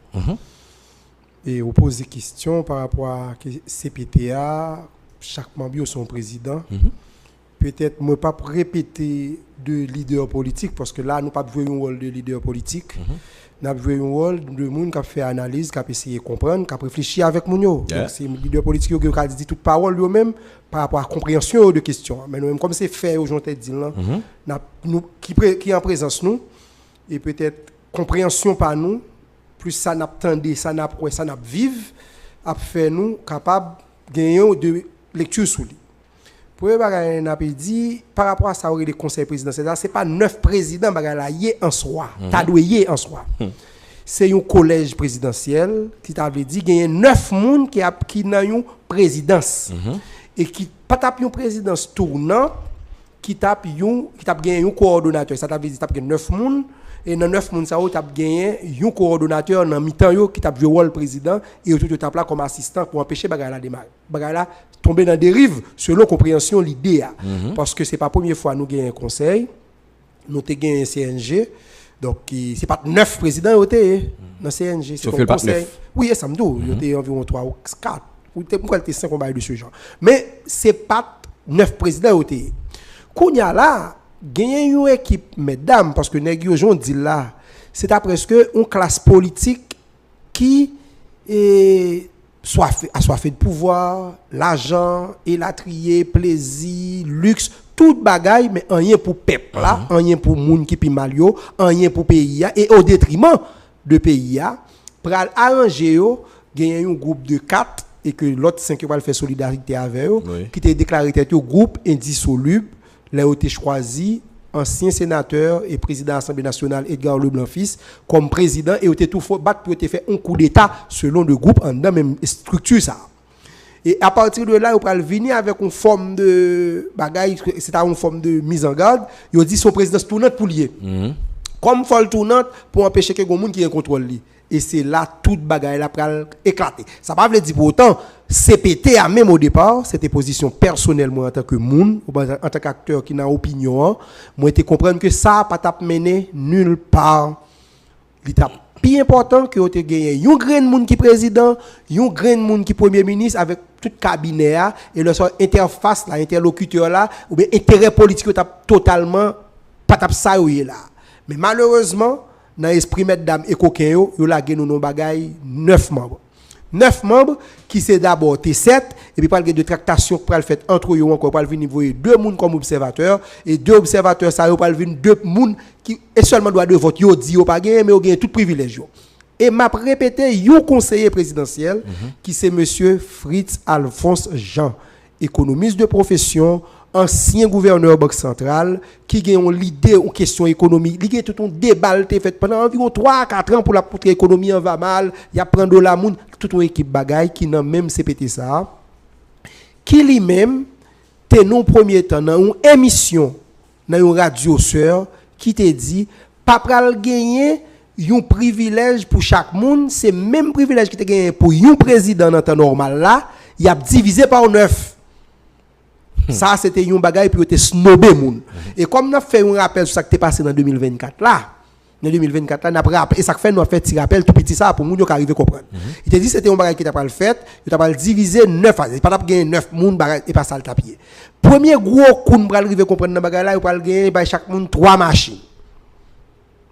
Et on pose des questions par rapport à CPTA, chaque membre son président. Peut-être ne pas répéter de leader politique, parce que là, nous pas jouer un rôle de leader politique. Nous avons joué un rôle de monde qui a fait analyse, qui a essayé de comprendre, qui a réfléchi avec nous. Donc, c'est le leader politique qui a dit toute parole lui-même par rapport à la compréhension de questions. Mais nous-mêmes, comme c'est fait aujourd'hui, qui est en présence nous, et peut-être compréhension par nous, plus ça n'a attendu, ça n'a vécu, a fait nous capables de gagner de lecture sur lui. Pour on a dit par rapport à ça, le conseil présidentiel, ce n'est pas 9 présidents qui en soi, en soi. C'est un collège présidentiel qui t'avait dit qu'il y a 9 personnes qui ont une présidence et qui pas une présidence tournante qui tape gagné un coordonnateur. Ça veut dire tape 9 moun et dans 9 moun ça tape gagné un coordonnateur dans mi-temps yo qui tape jouer rôle président et tout tape là comme assistant pour empêcher bagarre la démarrer. Bagarre là tomber dans dérive selon compréhension l'idée parce que c'est pas première fois nous gagnons un conseil, nous te gagné un CNG. Donc c'est pas 9 présidents dans CNG, c'est un conseil. Oui, ça me dit, il y a environ 3 ou 4 ou peut-être 5 combats de ce genre. Mais c'est pas 9 présidents Kounya là, gagner une équipe mesdames parce que nèg yo jon dit là, c'est presque une classe politique qui est assoiffée de pouvoir, l'argent, élatrier, plaisir, luxe, tout bagaille mais rien pour peuple là, rien pour moun qui pi mal yo, rien pour pays et au détriment de pays pral arranger yo gagner un groupe de 4 et que l'autre 5 va faire solidarité avec eux qui te déclaré tête au groupe indissoluble là où été choisi ancien sénateur et président de l'Assemblée nationale Edgar Leblanc-Fils comme président et été tout battre pour te faire un coup d'état selon le groupe en dans même structure ça. Et à partir de là, on va venir avec une forme de bagaille, c'est une forme de mise en garde. Il dit son président tournante pour lier. Comme faut le tournante pour empêcher que les gens qui contrôle lui. Et c'est là toute bagaille là pour éclater. Ça pas veut dire pour autant CPT a même au départ, c'était position personnelle moi en tant que monde, en tant qu'acteur qui n'a opinion, moi été comprendre que ça pas t'a mené nulle part. L'étape plus important que tu gagné un grand monde qui président, un grand monde qui premier ministre avec tout cabinet et leur interface là, interlocuteur là ou bien intérêt politique totalement pas t'a ça là. Mais malheureusement dans l'esprit mesdames et coquin yo la gagné nos bagaille 9 membres. 9 membres qui c'est d'abord T7 et puis pas de tractation pour le fait entre eux encore pour venir voyer 2 monde comme observateurs et 2 observateurs ça pour venir 2 monde qui et seulement droit de vote yo dit yo pas gagner mais yo gagne tout privilège. Et m'a répété un conseiller présidentiel qui c'est monsieur Fritz Alphonse Jean, économiste de profession, ancien gouverneur Banque centrale qui a une idée en question économique, il a tout un débat fait pendant environ 3-4 ans pour la économie en va mal, il y a prendre de la monde, toute une équipe bagaille qui n'a même CPT ça qui lui-même te non premier temps dans une émission dans une radio sœur qui te dit pas pral gagner un privilège pour chaque monde, c'est même privilège qui te gagné pour un président dans temps normal là, il a divisé par 9. Ça c'était un bagage pour te snobber moun. Et comme n'a fait un rappel sur ça qui est passé dans 2024 là, en 2024 là n'a rappel et ça fait nous fait petit rappel tout petit ça pour moun yo qui arriver comprendre. Il te dit c'était un bagage qui t'a pas le fait, il t'a pas diviser 9 pas gagner 9 moun bagage et pas ça le tapier. Premier gros coup nous arriver comprendre dans bagage là, il pas gagner par chaque moun 3 machines.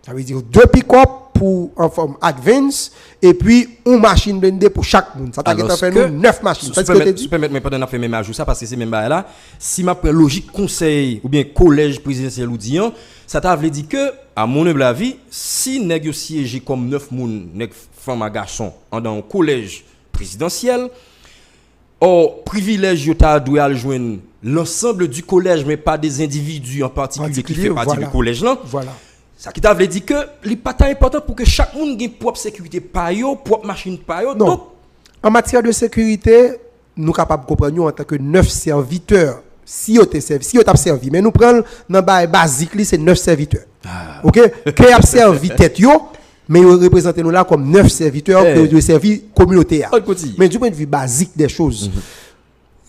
Ça veut dire 2 pick-up pour en forme advance et puis une machine blindée pour chaque monde. Ça t'a fait nous 9 machines. Ça tu peux mettre mais pendant fait même ajout ça parce que c'est même là si m'a prend logique conseil ou bien collège présidentiel ou dian, ça t'a veut dire que à mon humble avis, si nèg siéger comme 9 moun, nèg femme à garçon dans un collège présidentiel, or privilège yo t'a doit joindre l'ensemble du collège mais pas des individus en particulier qui fait partie du collège là. Voilà. Ça qui t'a veut dire que les pas important pour que chaque monde ait propre sécurité pa yo, propre machine pa yo. Donc en matière de sécurité, nous capables de comprendre en tant que 9 serviteurs. Si yo te servi, si yo t'a servi, mais nous prenons dans bail basique c'est 9 serviteurs. OK, que a servi tête yo, mais yo représenter nous là comme 9 serviteurs qui ont servi communauté. Mais du point de vue basique des choses,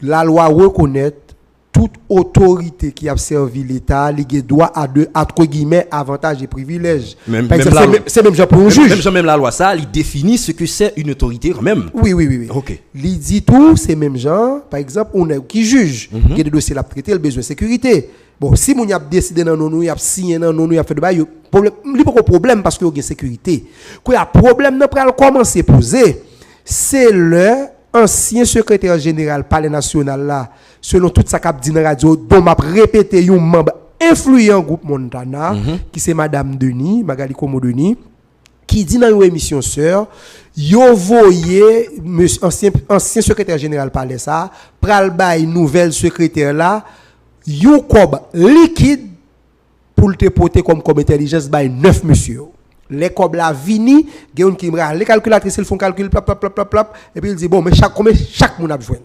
la loi reconnaît toute autorité qui a servi l'État, il doit à entre guillemets avantages et privilèges. C'est même pour un juge. Même la loi ça, il définit ce que c'est une autorité quand même. Oui. OK. Il dit tout, c'est même gens, par exemple, on est qui juge, qui a des dossiers à traiter, le besoin de sécurité. Bon, si on a décidé dans nous, il a signé dans nous, il a fait de bail, problème, il pas de problème parce qu'il y a sécurité. Quand il y a problème, n'a pas commencer poser. C'est le ancien secrétaire général palais national là, selon tout ça qu'a dit dans radio, dont m'a répété un membre influent groupe Montana qui c'est madame Denis, Magali Komo Denis, qui dit dans une émission sœur, yo voyé ancien secrétaire général palais ça, pral bay nouvelle secrétaire là, yo kob liquide pour te porter comme intelligence bay 9 monsieur. Les cob la vini, gen qui m'a les calculatrices ils font calcul plap et puis il dit bon mais chaque monde a besoin.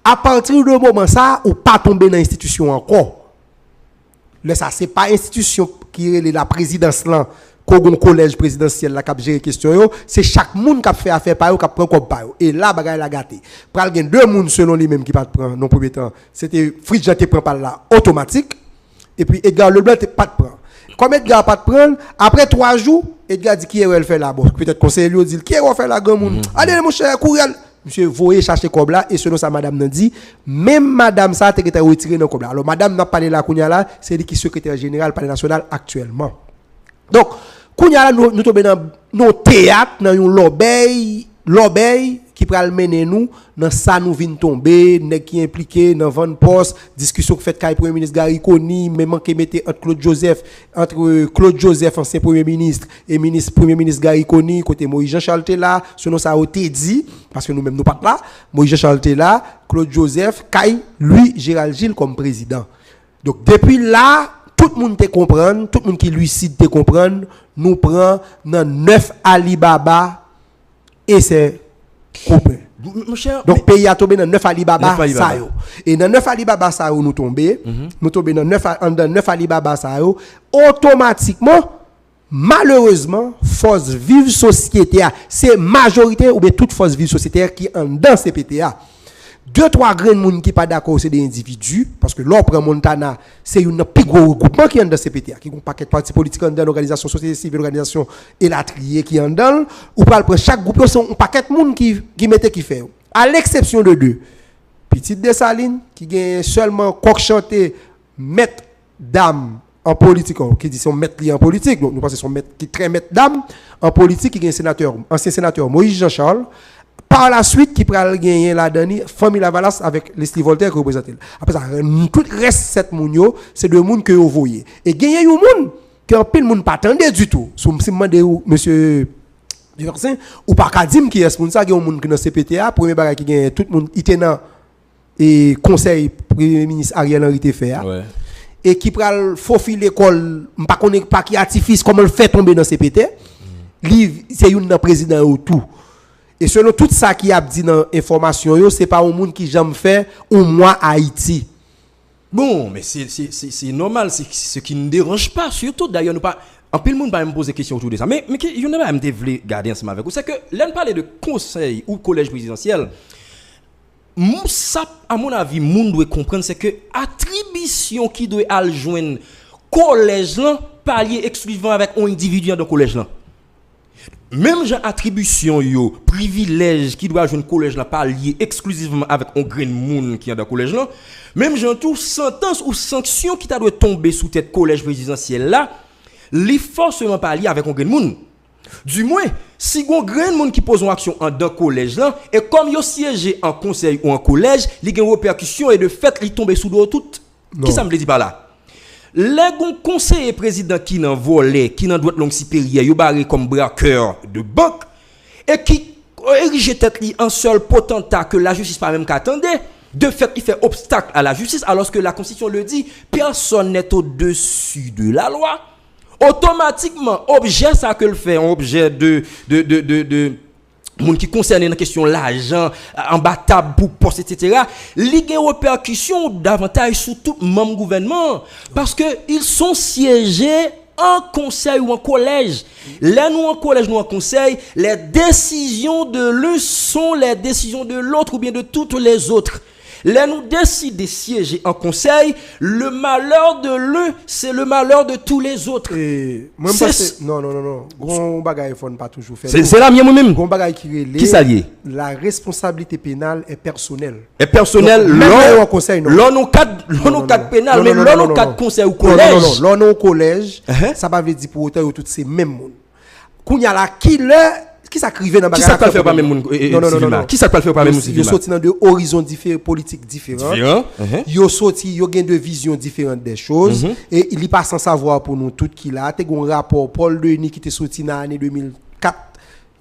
À partir de moment ça ou pas tomber dans l'institution encore. ça c'est pas institution qui est la présidence là, qu'on collège présidentiel là qui gère question c'est chaque monde qui fait affaire par eux qui prend comme par eux. Et là bagaille la gâté. Pral gen deux monde selon lui même qui pas prendre non premier temps. C'était Fridj te prend par là automatique et puis Edgar Leblanc te pas prendre. Comme Edgar pas prendre après 3 jours, Edgar dit qui est fait là bon, peut-être conseiller lui dit qui est fait là grand monde. Allez mon cher courriel. Monsieur voyez chercher comme là et selon ça madame n'a dit même madame ça te été retiré dans comme là. Alors madame n'a parlé là kounya là, c'est lui qui secrétaire général palais national actuellement. Donc kounya là nous tomber dans nos théâtre dans un l'obéi qui pral mener nous dans ça nous vinn tomber nèg qui impliqué dans vente poste discussion que fait kay premier ministre Gary Koni même qui mettait entre Claude Joseph ancien premier ministre et premier ministre Gary Koni côté Moïse Jean-Charles là selon ça a été dit parce que nous même nous pas là Moïse Jean-Charles là Claude Joseph kay lui Gérald Gilles comme président. Donc depuis là tout le monde te comprendre, tout le monde qui lucide te comprendre, nous prend dans 9 Alibaba et c'est coupé. Donc pays a tombé dans 9 Alibaba ça yo. Et dans 9 Alibaba ça yo nous tomber, nous tomber dans 9 Alibaba ça yo automatiquement malheureusement force vive société c'est majorité ou bien toute force vive société qui en dans CPTA. 2-3 grands monde qui pas d'accord c'est des individus parce que l'opre Montana c'est un plus gros regroupement qui est dans CPTA qui ont un paquet de partis politiques dans l'organisation société civile organisation et la trier qui est dans ou pas pour chaque groupe c'est un paquet de monde qui mettait qui fait à l'exception de 2 Petite Dessalines qui gagne seulement coq chanté maître dame en politique qui dit son maître en politique donc nous pensons son maître qui très maître dame en politique qui gagne ancien sénateur Moïse Jean-Charles. Par la suite, qui pral gagner la dernière famille Lavalas avec Leslie Voltaire qui représente. Après ça, tout reste 7 moun c'est 2 moun que vous voyez. Et gagner un moun que en pile moun pas attendait du tout. Si me demande monsieur Diversin ou pas Kadim qui est ce moun ça gagner un moun qui dans CPTA, premier bagage qui gagne tout moun itenant et conseil premier ministre Ariel Henry te fait. Ouais. Et qui pral faufiler l'école, pas connaît pas qui artifice comment le fait tomber dans CPT. C'est un président ou tout. Et selon tout ça qui a dit dans l'information, ce n'est pas un monde qui jamais fait au moins Haïti. Bon, mais c'est normal, c'est ce qui ne dérange pas. Surtout, d'ailleurs, nous pas. En plus, le monde va me poser des questions autour de ça. Mais il y en a même qui voulaient garder ensemble avec vous. C'est que là, on parle de conseil ou collège présidentiel. Ça, à mon avis, le monde doit comprendre c'est que attribution qui doit aller joindre collège là, pas lié exclusivement avec un individu dans le collège là. Même genre attribution yo privilège qui doit joindre collège là pas lié exclusivement avec un grain monde qui est dans collège là même genre tout sentence ou sanction qui doit tomber sous tête collège présidentiel là li forcément pas lié avec un grain monde du moins si un grain monde qui pose une action en dans collège là et comme yo siégé en conseil ou en collège li gen répercussion et de fait li tomber sous dos tout qui ça me dit par là. Les conseillers président qui n'en volé, qui n'en doit longue supérieure, yo barré comme braqueur de banque et qui érige tête li en seul potentat que la justice pas même qu'attendait. De fait, il fait obstacle à la justice alors que la Constitution le dit, personne n'est au-dessus de la loi. Automatiquement, objet ça que le fait, un objet de monde qui concerne la question l'argent imbattable pour poste etc. li gen répercussion davantage sur tout même gouvernement parce que ils sont siégés en conseil ou en collège. Là nous en collège nous en conseil, les décisions de l'un sont les décisions de l'autre ou bien de toutes les autres. Là nous décidons de siéger en conseil, le malheur de l'un, c'est le malheur de tous les autres. Moi non. Gon bagaille faut pas toujours faire. C'est la mienne moi-même. Gon bagaille qui s'allie. La responsabilité pénale est personnelle. Et personnelle l'on en conseil non. L'on au cadre pénal mais l'on au cadre conseil ou collège. Non, l'on au collège, ça va veut dire pour autant toutes ces mêmes monde. Kounya la qui s'acrivait dans bagarre. Qui ça peut faire pas même non. Qui ça peut faire pas même civil. Yo sorti dans deux horizons différents politiques différents. Yo sorti yo gain de visions différentes des choses et il y pas sans savoir pour nous tout qui là, t'es un rapport Paul Denis qui était sorti dans l'année 2004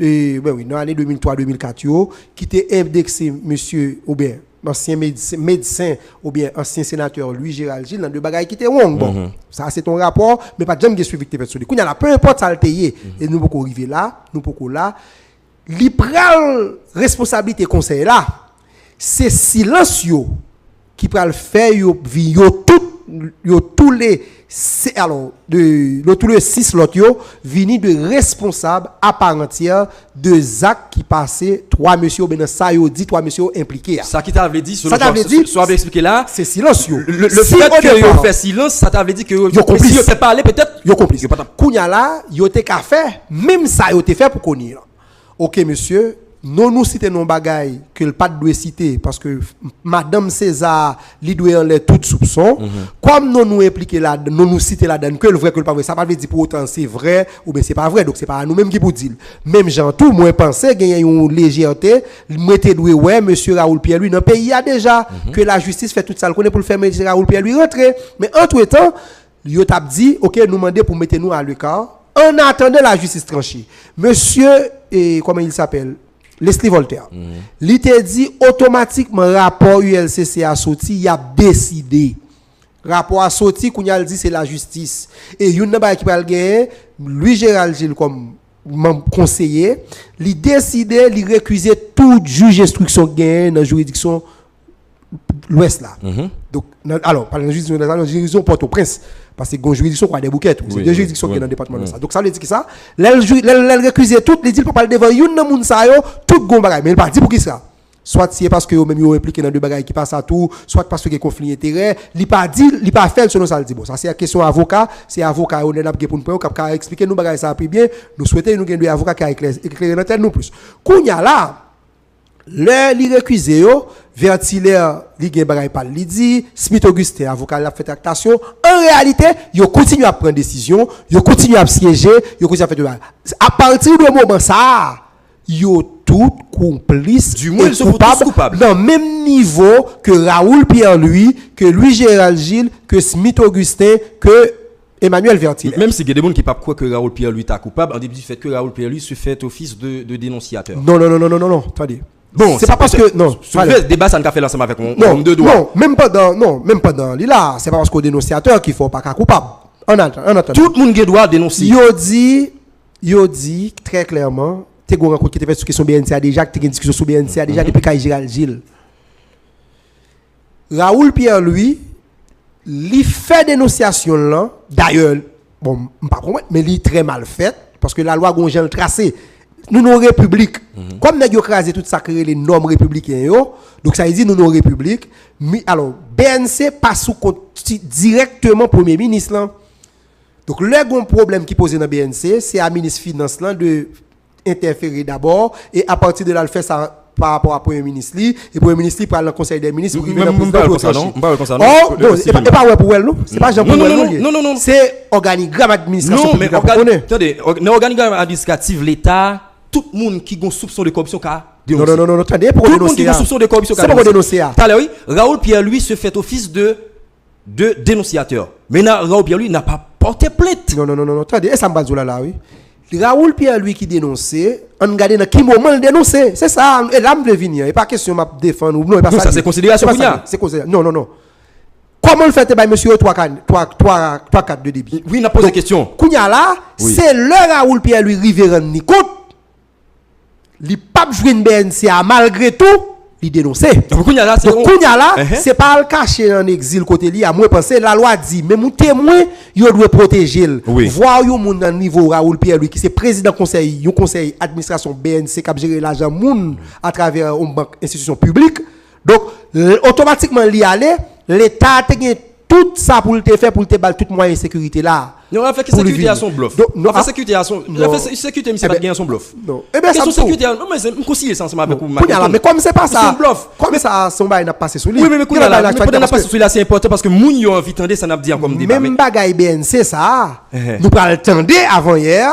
dans l'année 2003-2004 qui était indexé monsieur ou bien ancien médecin ou bien ancien sénateur Louis Gérald Gilles dans deux bagailles qui étaient wrong bon ça c'est ton rapport mais pas jamais suivi que tu sur lui il y a peu importe ça le et nous pouvons arriver là nous pouvons là li pral responsabilité conseil là c'est silencieux qui pral faire yo tout tous les 6 l'autre yo vini de responsable à part entière de actes qui passaient 3 monsieur ben ça yo dit 3 monsieur impliqués. Ça qui t'avait dit ça t'avait dit soit expliqué là, c'est silence yo. Le fait que yo fait silence, ça t'avait dit que yo complice. Yo fait parler peut-être yo complice. Kounya là, yo te ka fait même ça yo te fait pour connaître. OK monsieur, nous citer non bagaille que le pas doit citer parce que madame César li doit enlever tout soupçon comme nous impliquer là nous citer là dedans que le vrai que le pas vrai ça pas veut dire pour autant c'est vrai ou bien c'est pas vrai donc c'est pas nous même qui pour dire même gens tout moi penser gagner une légèreté mettez doué ouais monsieur Raoul Pierre lui dans pays a déjà que la justice fait tout ça le connaît pour le faire monsieur Raoul Pierre lui rentrer mais entre-temps yo t'a dit OK nous demander pour mettre nous à l'écart en attendant la justice tranchée monsieur et comment il s'appelle Leslie Voltaire. Il t'a dit automatiquement rapport ULCC a sorti, il a décidé. Rapport a sorti, qu'on a dit c'est la justice. Et il y a qui va le gagner, lui Gérald Gilles comme conseiller, il décidé, il récusait tout juge d'instruction gagné dans la juridiction l'Ouest là. Donc alors par la juridiction Port-au-Prince parce que la juridiction quoi des bouquets c'est deux juridictions qui dans le département de ça. Donc ça veut dire que ça elle récuser tout les dit pour pas devant une nan moun sa yo tout gon bagay mais il pas dit pour qui ça. Soit c'est parce que eux même yo impliqué dans deux bagages qui passent à tout, soit parce que y a conflit d'intérêt, il pas dit, il pas fait selon ça le dit bon. Ça c'est la question avocat, c'est avocat on est là pour nous qui expliquer nous bagages ça plus bien, nous souhaitons nous gagner avocat qui a éclairé dans tel nous plus. Kounya là li récusé yo Vertilaire li gen bagay pas li dit Smith Augustin avocat la fait tractation en réalité yo continue à prendre décision yo continue à siéger yo continue à faire à partir du moment ça yo tout complice du moins ils sont tous coupables dans même niveau que Raoul Pierre Louis que Louis Gérald Gilles que Smith Augustin que Emmanuel Vertilaire. Même si il y a des gens qui ne croient que Raoul Pierre Louis est coupable en début du fait que Raoul Pierre Louis se fait office de dénonciateur. Non, attendez. Bon, c'est pas parce que non, le débat ça ne fait l'ensemble avec on deux doigts. Non, même pas dans là, c'est pas parce qu'au dénonciateur qu'il faut pas coupable. On attend. Tout le monde doit dénoncer. Yo dit très clairement, t'es gon rencontre qui te fait sur question BNCA déjà, t'es une discussion sur BNCA déjà depuis Kay Gérald Gilles. Raoul Pierre Louis, li fait dénonciation là, d'ailleurs, bon, pas comprendre, mais li très mal fait parce que la loi gon le tracé. Nous nos républiques comme nous écrasé tout ça créer les normes républicaines donc ça veut dire nous nos républiques alors BNC passe sous directement premier ministre là donc le grand problème qui posé dans BNC c'est à ministre finance là de interférer d'abord et à partir de là le faire ça par rapport à premier ministre li et premier ministre li parle dans conseil des ministres pour même pas ouais pour elle non c'est pas Jean pour non c'est organigramme administration non mais attendez dans organigramme administratif l'état tout le monde qui a soupçon de corruption non, attendez, pour tout le monde qui a soupçon de corruption c'est pour dénoncer. Tout à l'heure, oui, Raoul Pierre lui se fait office de dénonciateur. Maintenant, Raoul Pierre lui n'a pas porté plainte. Non, attendez, et ça me base là, oui. Raoul Pierre lui qui dénonçait, on regarde dans quel moment il dénonçait. C'est ça, et là, je veux venir. Il n'y a pas question de défendre ou non. Non, ça c'est considération pour nous. C'est considération. Non. Comment le fait, monsieur, 3-4 de débit? Oui, on a posé la question. Kounya là, c'est le Raoul Pierre lui Riveren Nicot. Li pas jouer une BNCA malgré tout, il dénonçait. Donc Kounya là, c'est pas le cacher en exil côté li, à moi penser la loi dit mais mon témoin, il doit protéger. Voir yo moun dans niveau Raoul Pierre lui qui c'est président conseil administration BNC qui a géré l'argent moun à travers une banque institution publique. Donc automatiquement li aller, l'état a tout ça pour te faire pour te battre tout moyen de sécurité là. Non, en fait, sécurité à son bluff. Non, en fait, sécurité à son. Sécurité, mais c'est pas gagner son bluff. Non. Eh bien, ça sécurité. Non, mais c'est concilier ça ensemble avec vous. Mais comme c'est pas ça. C'est bluff. Comme ça, son bail n'a passé sous lui. Oui, mais Kounya là, mais n'a passé sous lui, c'est important parce que moun yo envie tendre ça n'a dire comme débat. Même bagaille BNC ça. Nous parlons tendre avant hier.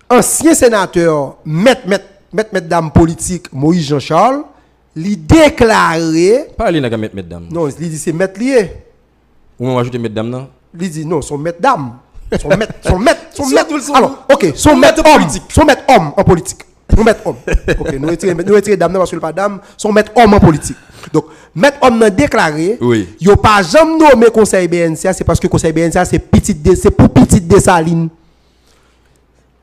Ancien sénateur, maître dame politique Moïse Jean-Charles, lui déclaré. Pas aller dans maître dame. Non, il dit c'est maître lié. Ou on ajoute maître dame non? Il dit non, son maître dame. Son maître. Alors, OK, son maître politique. Son maître homme en politique. Son maître homme. OK, nous retirons dame parce que pas dame, son maître homme en politique. Donc, maître homme n'a déclaré, il a pas jamais nommé conseil BNCA, c'est parce que conseil BNCA c'est pour petite Dessaline.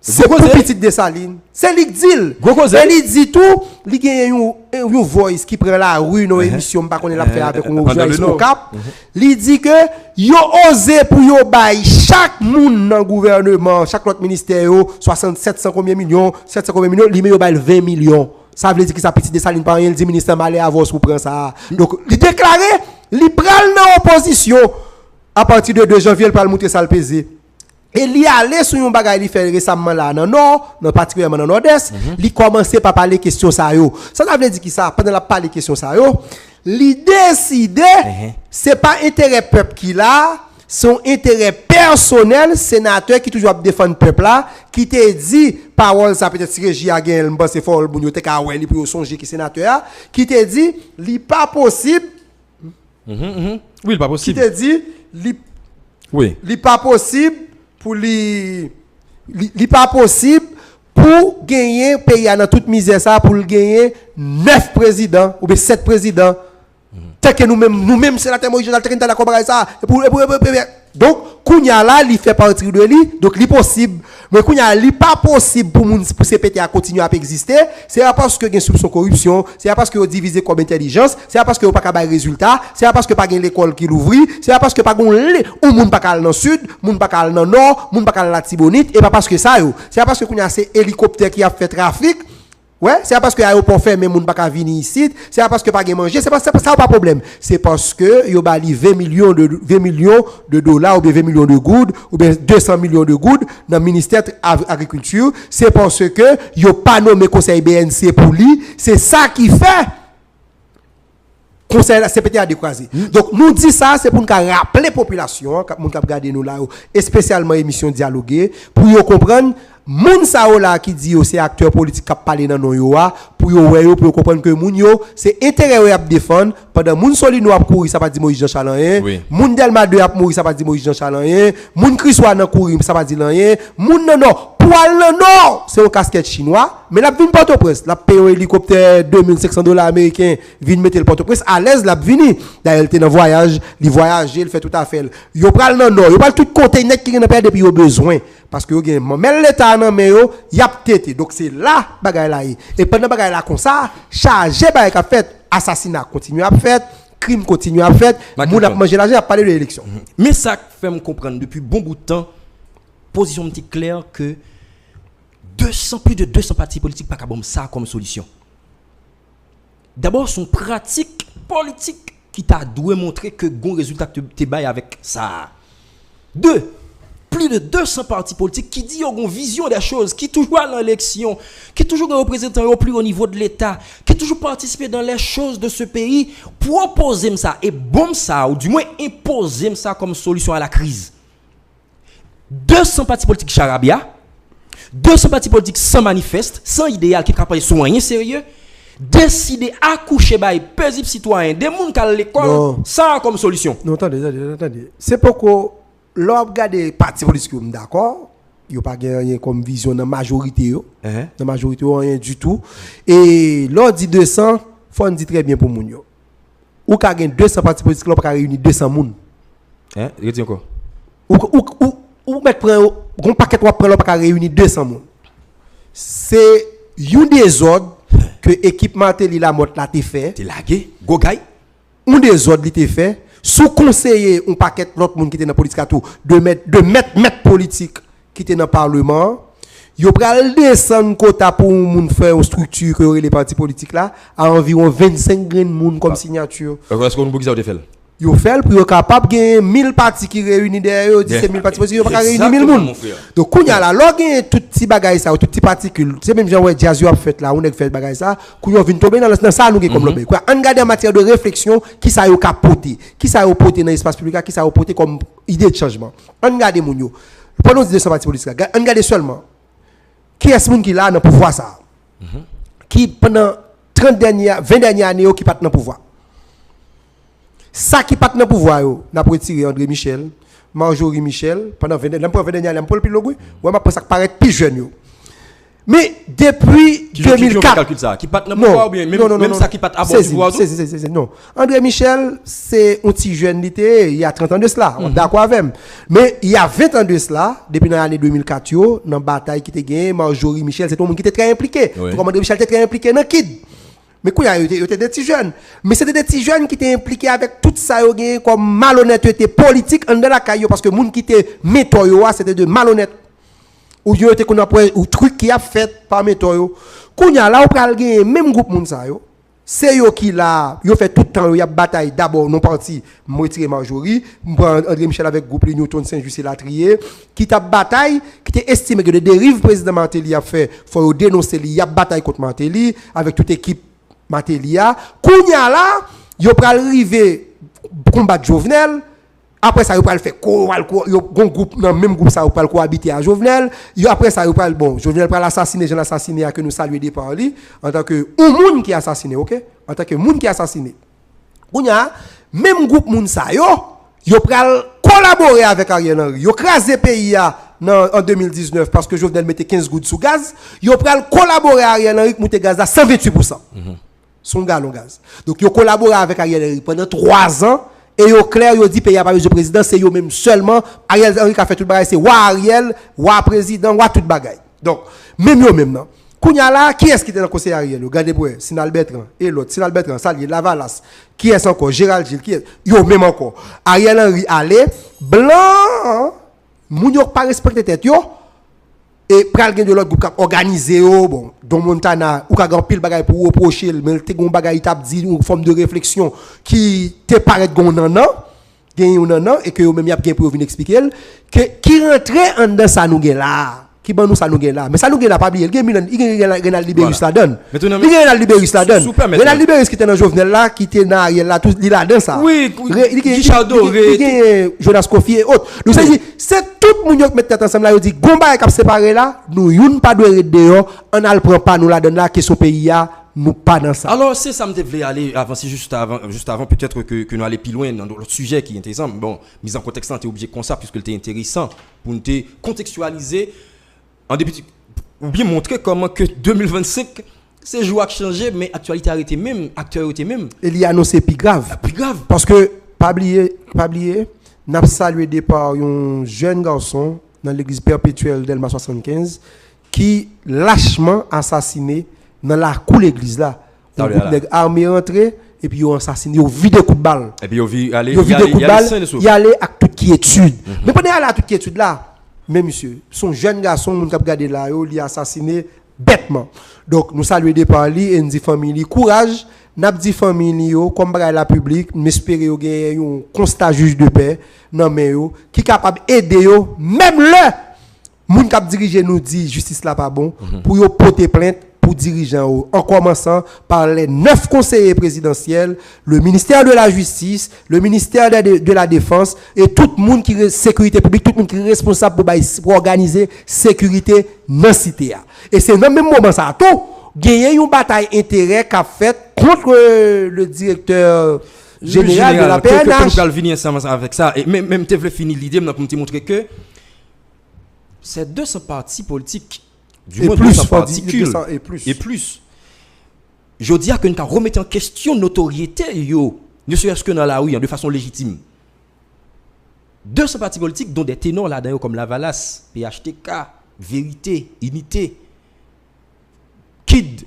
C'est pour petite Dessalines. C'est lui qui dit. Et lui dit tout, il y a une voice qui prend la rue dans l'émission, pas qu'on l'a fait avec un journaliste au Cap. Il dit que yo osé pour yo bail chaque monde dans le gouvernement, chaque autre ministère 700 combien millions, 700 combien millions, il met yo bail 20 millions. Ça veut dire que sa petite Dessalines par rien, il dit ministère malé avance pour prendre ça. Donc il déclaré, il prend dans l'opposition à partir de 2 janvier, il va monter ça le peser. Et il y allé sur un bagage il fait récemment là dans nord, particulièrement dans nord-est, il commençait par parler question ça yo. Ça veut dire que ça pendant la parler question ça yo, il décidé c'est pas intérêt peuple qui là, son intérêt personnel sénateur qui toujours défendre peuple là, qui te dit parole ça peut-être si Régie a gagné le c'est fort bon te ka ouais pour songer qui sénateur qui te dit li pas possible. Oui, pas possible. Qui te dit li pas possible pour li pas possible pour gagner pays dans toute misère ça pour gagner 9 présidents ou bien 7 présidents. Tant que nous-mêmes c'est la terre Moïse Journal Trinta d'accord avec ça donc kounya là il fait partie de lui donc il possible mais kounya il pas possible pour CPT à continuer à exister c'est parce que il y a soupçon corruption c'est parce que vous divisé comme intelligence c'est parce que vous pas capable résultat c'est parce que pas gain l'école qui l'ouvre c'est parce que pas gon ou monde pas cal dans sud monde pas cal dans nord monde pas cal la Tibonite et pas parce que ça c'est parce que kounya c'est hélicoptère qui a fait trafic. Ouais, c'est parce que l'aéroport fermé, moun pas venir ici, c'est parce que pas manger, c'est pas ça pas problème. C'est parce que yo bali 20 millions de dollars ou bien 20 millions de goudes ou bien 200 millions de goudes dans le ministère de l'agriculture, c'est parce que yo pas nommé conseil BNC pour lui, c'est ça qui fait conseil la CPT a décroisé. Donc nous dit ça c'est pour nous rappeler population, moun k'ap regarder nous là et spécialement émission dialoguer pour yo comprendre moun sa là qui dit c'est acteur politique qui parler dans non yo pour yo pour comprendre que moun yo c'est intérêt à défendre pendant moun Solino a courir ça pas dit Moïse Jean Chalanien moun Delma 2 a mourir ça pas dit Moïse Jean Chalanien moun Chrisois nan courir ça pas dit rien moun non poil non c'est un casquette chinois mais la vinn Port-au-Prince la paye hélicoptère $2500 américains vinn mettre le Port-au-Prince à l'aise la vinn d'ailleurs il était dans voyage il voyage il fait tout à fait yo pral non yo pral tout conteneur qui n'a pas depuis yo besoin parce que yo mais l'état nan mais yo y a tété donc c'est là bagay là et pendant bagay là comme ça chargé bagay a fait assassinat continue à fait crime continue à fait moun a manger l'argent a parler de l'élection mais ça fait me comprendre depuis bon bout de temps position petit claire que plus de 200 partis politiques pas capable ça comme solution. D'abord son pratique politique qui t'a doué montrer que bon résultat que tu bail avec ça. 2 plus de 200 partis politiques qui disent ont une vision des choses, qui toujours à l'élection, qui toujours un représentant au plus haut niveau de l'État, qui toujours participer dans les choses de ce pays, proposer ça et bon ça, ou du moins imposer ça comme solution à la crise. 200 partis politiques charabia, 200 partis politiques sans manifeste, sans idéal qui capable soigner sérieux, décider accoucher by paisible citoyen, des gens qui à l'école, ça comme solution. Non, attendez. C'est pourquoi l'on regarde les partis politiques, d'accord, il n'y a pas rien comme vision dans la majorité, dans la majorité, rien du tout. Et l'on dit 200, faut dire très bien pour moun yo. Ou ka gen 200 partis politiques, l'on pas réunir 200 moun. Retiens quoi? Ou mettre prend un paquet ou prend pas réunir 200 moun. C'est une des ordres que équipement Teli la motte là t'es fait. T'es lagué, go gay. Un des ordres t'es fait. Sous conseiller un paquet l'autre monde qui était dans politique tout de mettre politique qui était dans parlement. Yo pral descendre quota pour moun faire une structure que les partis politiques là à environ 25 grains moun comme signature. Est-ce qu'on peut ça fait? Yo fait pour capable gagner 1000 partis qui réunissent derrière 17000 partis parce que yo pas réunir 1000 moun. Donc kounya là login tout petit bagay ça tout petit particule c'est même genre ouais jazz a fait là on a fait bagay ça kounya vinn tomber dans ça nous comme l'obé quoi on regarde en matière de réflexion qui ça yo capoter qui ça yo porter dans l'espace public qui ça yo porter comme idée de changement on regarde moun yo pendant 200 partis politiques on regarde seulement qui est ce monde qui là dans pouvoir ça qui pendant 20 dernières années qui pas dans pouvoir. Ça qui pas dans pouvoir yo n'a retiré André Michel, Marjorie Michel pendant 20 dernières années pour le pilote ouais m'a ça paraît plus jeune yo. Mais depuis 2004. Qui part dans le pouvoir ou bien même ça qui part à bord du pouvoir. Non. André Michel, c'est un petit jeune, il y a 30 ans de cela. On est d'accord avec. Mais il y a 20 ans de cela, depuis l'année 2004, dans la bataille qui était gagnée, Marjorie Michel, c'est tout le monde qui était très impliqué. André Michel était très impliqué dans le KID. Mais quoi, il y a des petits jeunes. Mais c'était des petits jeunes qui étaient impliqués avec tout ça, comme malhonnêteté politique en de la caillou, parce que les gens qui étaient méthodes, c'était de malhonnêtes. Ou yo te connait ou truc qui a fait par méthodo kounya là ou pral gagner même groupe moun sa yo c'est yo qui là yo fait tout le temps yo a bataille d'abord non parti retirer Marjorie André Michel avec groupe Newton Saint-Just et Latrier qui t'a bataille qui était estimé que de dérive président Martelly a fait faut dénoncer il y a bataille contre Martelly avec toute équipe Martelly kounya là yo pral river combattre Jovenel. Après ça, il va faire un groupe, dans le même groupe, ça va cohabiter à Jovenel. Après ça, il va Jovenel va l'assassiner, je l'assassiner, que nous saluons des par lui, en tant que monde qui a assassiné, ok? En tant que monde qui a assassiné. Même groupe, moun sa yo va collaborer avec Ariel Henry. Yo crasé pays en 2019 parce que Jovenel mettait 15 gouttes sous gaz. Yo va collaborer avec Ariel Henry pour monter gaz à 128%. Son gallon gaz. Donc, yo collaboré avec Ariel Henry pendant 3 ans. Et au clair, il dit pays a pas de président, c'est eux même seulement. Ariel Henry qui a fait tout le bagage, c'est Ariel, président, tout le bagage. Donc, même eux même, non. Kounya là, qui est-ce qui était dans le conseil Ariel? Regardez pour Sinal Bertrand et l'autre, Sinal Bertrand, Salier, Lavalas. Qui est-ce encore? Gérald Gilles, qui est? Yo même encore. Ariel Henry allait, blanc, moun yo pas respecté tête yo. Et pral gen de l'autre groupe organisé bon Don Montana ou ka gan pile bagay pour reprocher mais te gon bagay t'a dit une forme de réflexion qui te paraît gon nan et que yo même y a bien pour venir expliquer que qui rentrait en dans ça nous gen là qui ban nous ça nous gen là mais ça nous gen là pas oublier il Renal Libérus la donne il Renal Libérus la donne Renal Libérus qui était dans Jovenel là qui était dans Ariel là tout il là dans ça oui il Jonas Kofi et autres nous c'est tout moun yo qui met tête ensemble là yo dit gomba qui séparé là nous youn pas doit rester dehors on a le prend pas nous la donne là que son pays a nous pas dans ça. Alors c'est ça me devait aller avancer juste avant peut-être que nous aller plus loin dans l'autre sujet qui est intéressant. Bon, mise en contexte t'es obligé comme ça puisque c'était intéressant pour nous contextualiser en début ou bien montrer comment que 2025 c'est jour a changé mais actualité arrêté même acteur était même il y a annoncé plus grave parce que pas oublier n'a salué départ un jeune garçon dans l'église perpétuelle d'Elma 75 qui lâchement assassiné dans la cour l'église là. Un groupe d'armée rentré et puis ils ont assassiné, ils ont vidé coup de balle. Et puis ils ont vidé coup de balle, il y allait à toute quiétude. Mais pendant à toute quiétude là, mais monsieur, son jeune garçon moun k'ap gade là, il a assassiné bêtement. Donc nous saluons des par lui et nous dit famille courage, n'a dit famille yo comme bagay la public, m'espérer yo gagner un constat juge de paix nan men yo qui capable aider yo même le moun k'ap diriger nous dit justice là pas bon pour yo porter plainte pour dirigeants en commençant par les 9 conseillers présidentiels, le ministère de la Justice, le ministère de la Défense et tout le monde qui est sécurité publique, tout le monde qui est responsable pour organiser sécurité dans la cité. Et c'est dans le même moment ça tout gagner une bataille intérêt qu'a fait contre le directeur général de la PNH. Que nous venir ensemble avec ça et même tu veux finir l'idée pour te montrer que ces 200 partis politiques du moins plus particules et plus. Je dis que nous avons remis en question notoriété ne serait-ce que dans la rue de façon légitime. 200 partis politiques dont des ténors là-dedans comme Lavalas, PHTK, Vérité, Unité, KID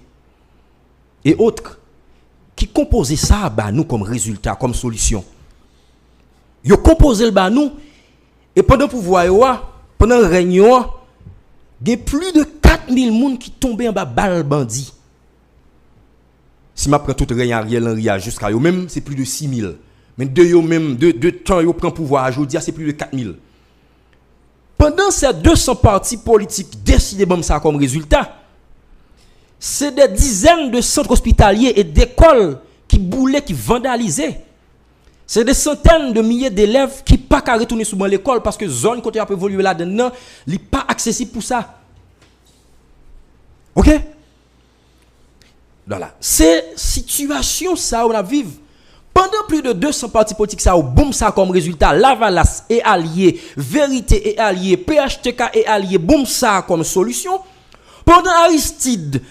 et autres qui composaient ça bah, nous comme résultat, comme solution. Ils ont composé le bah, nous et pendant pouvoir pendant le réunion il y a plus de 4000 personnes qui tombent en bas balle bandit. Si je prends tout le Ariel Henry jusqu'à eux même c'est plus de 6000. Mais de temps ils prennent pouvoir aujourd'hui c'est plus de 4000. Pendant ces 200 partis politiques décidés comme ça comme résultat, c'est des dizaines de centres hospitaliers et d'écoles qui boulaient, qui vandalisaient. C'est des centaines de milliers d'élèves qui pas qu'à retourner souvent l'école parce que zone côté a évoluer là-dedans, n'est pas accessible pour ça. OK? Voilà. C'est situation ça on a vivre. Pendant plus de 200 partis politiques ça boum ça comme résultat, Lavalas et alliés, Vérité et alliés, PHTK et alliés, boum ça comme solution. Pendant Aristide,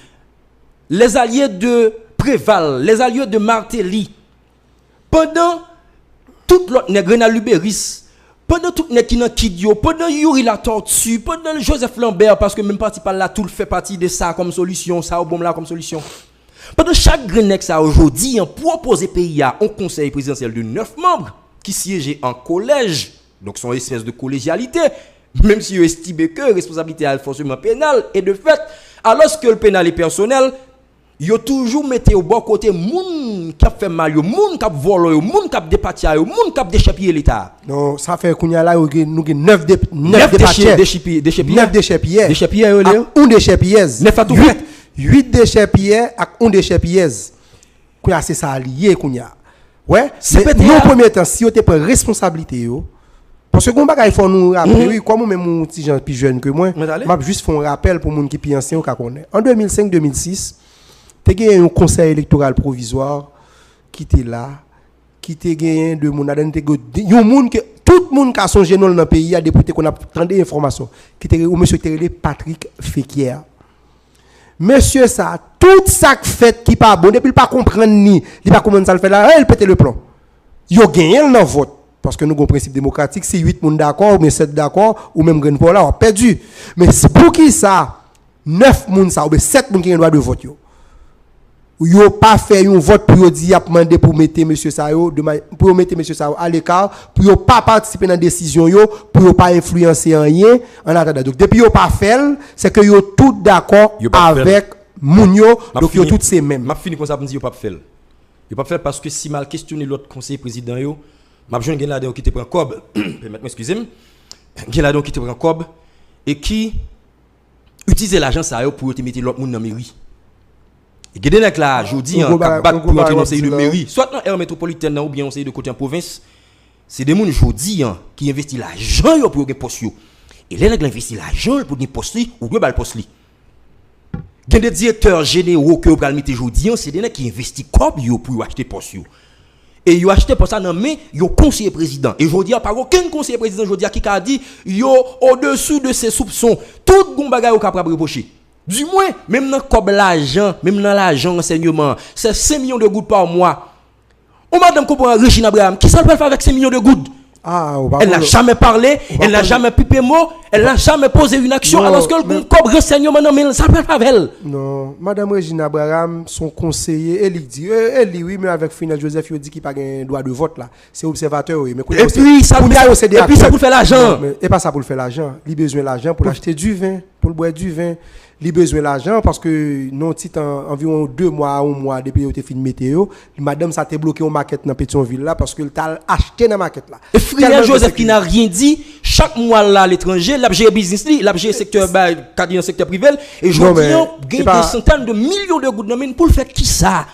les alliés de Préval, les alliés de Martelly, pendant toute l'autre Grenal Lubéris, pendant tout le qui dans Kidjo, pendant Yuri la tortue, pendant Joseph Lambert, parce que même parti par là, tout le fait partie de ça comme solution, ça au bon là comme solution. Pendant chaque Grenek, ça aujourd'hui, pour opposer pays à un conseil présidentiel de 9 membres qui siégeait en collège, donc son espèce de collégialité, même si vous estimez que la responsabilité est forcément pénale, et de fait, alors que le pénal est personnel, yo toujours mettez au bon côté moun qui a fait mal, moun qui a volé, moun qui a dépassé, moun qui a déchapé l'état. Non, ça fait qu'on y a là nous 9 déchets. 8 déchets pierre avec 1 déchet pièce. Qu'on a c'est ça allié qu'on y a. Ouais, c'est en premier temps si on te prend responsabilité yo. Parce que qu'on bagay faut nous rappeler oui comme même mon petit gens plus jeune que moi, m'a juste font un rappel pour moun qui plus ancien qu'on connaît. En 2005-2006 tu as un conseil électoral provisoire qui était là, qui était gagné de mon adène, un monde que tout le monde qui a son génome dans le pays a député qu'on a entendu information, qui était au monsieur Patrick Féquière. Monsieur ça, tout ça fait qui pas bon depuis il pas comprendre ni, il pas comment ça le fait là, il pète le plan. Yo gagné dans vote parce que nous avons un principe démocratique, si 8 monde d'accord, mais 7 d'accord ou même grand pour là, on perdu. Mais pour qui ça 9 monde ça ou 7 monde qui ont droit de vote yo. Yo pas fait un vote pour dire demander pour mettre monsieur Sayo pour mettre monsieur Sayo à l'écart pour yo pas participer dans la décision yo pour yo pas influencer rien en attendant donc depuis yo pas fait c'est que yo tout d'accord avec moun yo donc yo tout c'est même m'a fini comme ça pour dire yo pas fait yo pas fait parce que si mal questionner l'autre conseiller président yo m'a besoin gen là-dedans qui te prend cob permettez-moi excusez-moi gen là-dedans qui te prend cob et qui utiliser l'argent ça yo pour te mettre l'autre moun dans mairie. Et que des nèg là, jodi en cap battre pour entrer dans série de mairie, soit dans aire métropolitaine ou bien on série de côté en province, c'est des moun jodi qui investit l'argent yo pour gagner poste yo. Et les nèg investit l'argent pour gagner poste ou bien bal poste li. Gen des directeurs généraux que pral mettre jodi, c'est des nèg qui investit comme yo pour acheter poste yo. Et yo acheté pour ça non mais yo conseiller président. Et jodi pas aucun conseiller président jodi qui a dit yo au-dessous de ses soupçons, tout gon bagay yo capable reprocher. Du moins, même dans l'argent, même dans l'argent renseignement, c'est 5 millions de gouttes par mois. On madame comprend Regine Abraham, qui ça peut faire avec 5 millions de gouttes? Elle n'a jamais parlé, elle n'a jamais pipé mot, elle n'a jamais posé une action, non, alors que le comme renseignement, non, mais ça peut faire avec elle. Non, madame Regine Abraham, son conseiller, elle dit oui, mais avec Finel Joseph, il dit qu'il n'a pas un droit de vote là. C'est observateur, oui. Mais et puis, ça pour faire l'argent. Et pas ça pour faire l'argent. Il a besoin de l'argent pour acheter du vin, pour boire du vin. Il a besoin de l'argent parce que non titre environ 2 mois à 1 mois depuis que film météo, madame ça t'a bloqué en maquette dans Pétionville là parce que t'a acheté dans maquette là. Et frère Joseph qui n'a rien dit, chaque mois là à l'étranger, l'a géré business li, l'a géré secteur cadre secteur privé et je dis gagne des centaines de millions de gouttes dans mine pour le faire qui ça?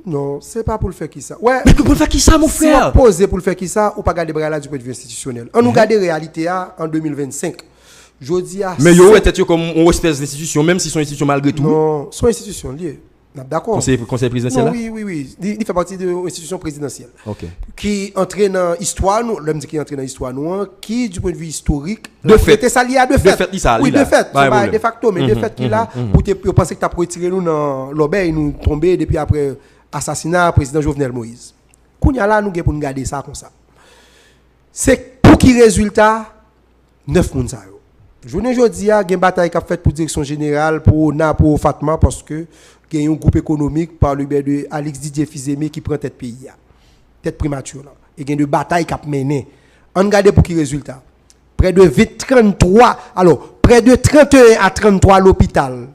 Non, c'est pas pour le faire qui ça. Ouais. Mais pour le faire qui ça mon frère? Si on pose pour le faire qui ça ou pas garder bras là du point de vue institutionnel. On nous garder réalité en 2025. Mais yo était comme une espèce d'institution même si son institution malgré tout. Non, son institution liée. D'accord. Conseil présidentiel là? Oui. Il fait partie de l'institution présidentielle. OK. Qui entraîne dans l'histoire nous, l'homme qui entraîne dans l'histoire nous qui du point de vue historique de fait ça lié à de fait. Oui, de fait. Pas de facto mais de fait qu'il a pour penser que tu as retiré nous dans l'obéi nous tomber depuis après assassinat président Jovenel Moïse. Kounya là nous pour nous garder ça comme ça. C'est pour qui résultat 9 moun ça. Journée jodi a gen bataille qu'a fait pour direction générale pour Fatma parce que il y a un groupe économique par le biais de Alex Didier Fizemé qui prend tête pays tête primature là et gen de bataille qu'a mené. On regarde pour qui résultat. Près de 31 à 33 l'hôpital,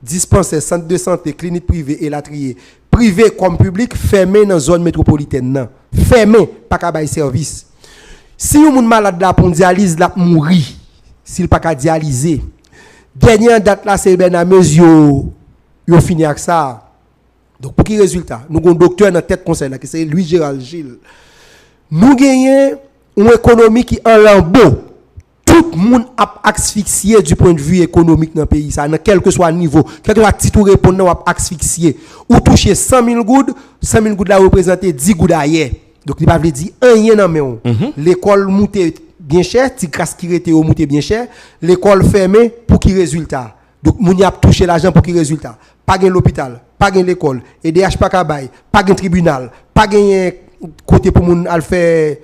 dispensaire, centre de santé, clinique privée et latrier, privé comme public fermé dans zone métropolitaine non. Fermé pas ka bay service. Si un monde malade là pour dialyse là mourir s'il pas qu'à dialyser. Dernière date là c'est Benamez yo fini avec ça. Donc pour qui résultat? Nous avons un docteur dans tête conseil là qui c'est Louis Gérald Gilles. Nous gagnons une économie qui en lambeau. Tout le monde a asphyxié du point de vue économique dans le pays ça dans quel que soit niveau, quel que soit titre répondant a asphyxié. Ou toucher 100 000 gouttes, 100 000 gouttes là représenter 10 gouttes ailleurs. Donc il pas veut dire rien dans mais l'école monte bien cher, ti grasse qui était au monter bien cher, l'école fermée pour qui résultat? Donc, moun y a touché l'argent pour qu'il résultat. Pas gain l'hôpital, pas gain l'école, EDH pas kabay, pas gain tribunal, pas gain côté pour moun al faire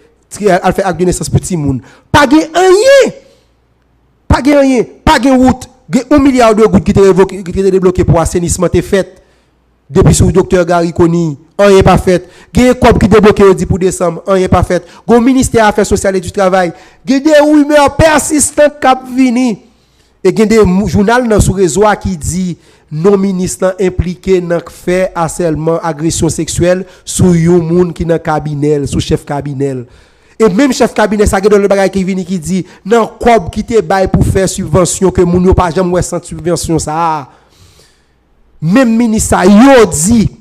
acte de naissance petit moun. Pas gain rien. Pas gain rien, pas gain route, gain 1 milliard de gouttes qui était débloqué pour assainissement t'est fait. Depuis sous docteur Gary Koni, rien pas fait. Gain corps qui débloqué dit pour décembre, rien pas fait. Go ministère Affaires sociales et du travail, gain des rumeurs persistantes cap vini. Et il y a des journaux sur le réseau qui dit non ministre impliqué dans fait harcèlement, agression sexuelle sur un monde qui dans cabinet, sous chef cabinet. Et même chef cabinet ça dans le bagage qui vient qui dit non quoi qui te bail pour faire subvention que moun yo pas jamais sans subvention ça. Même ministre yo dit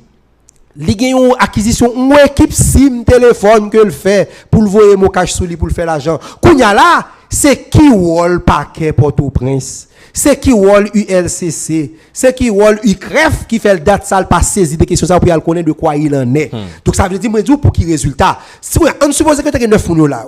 li gen une acquisition une équipe sim téléphone que le fait pour le voyer mon cash sous lui pour le faire l'argent. Kounya là c'est qui wall paquet Port-au-Prince, c'est qui wall ULCC, c'est qui wall UCREF qui fait le date sale pas saisir des questions ça pour y connaître de quoi il en est. Donc ça veut dire moi pour qui résultat. Si on suppose que tu as 9 moun là.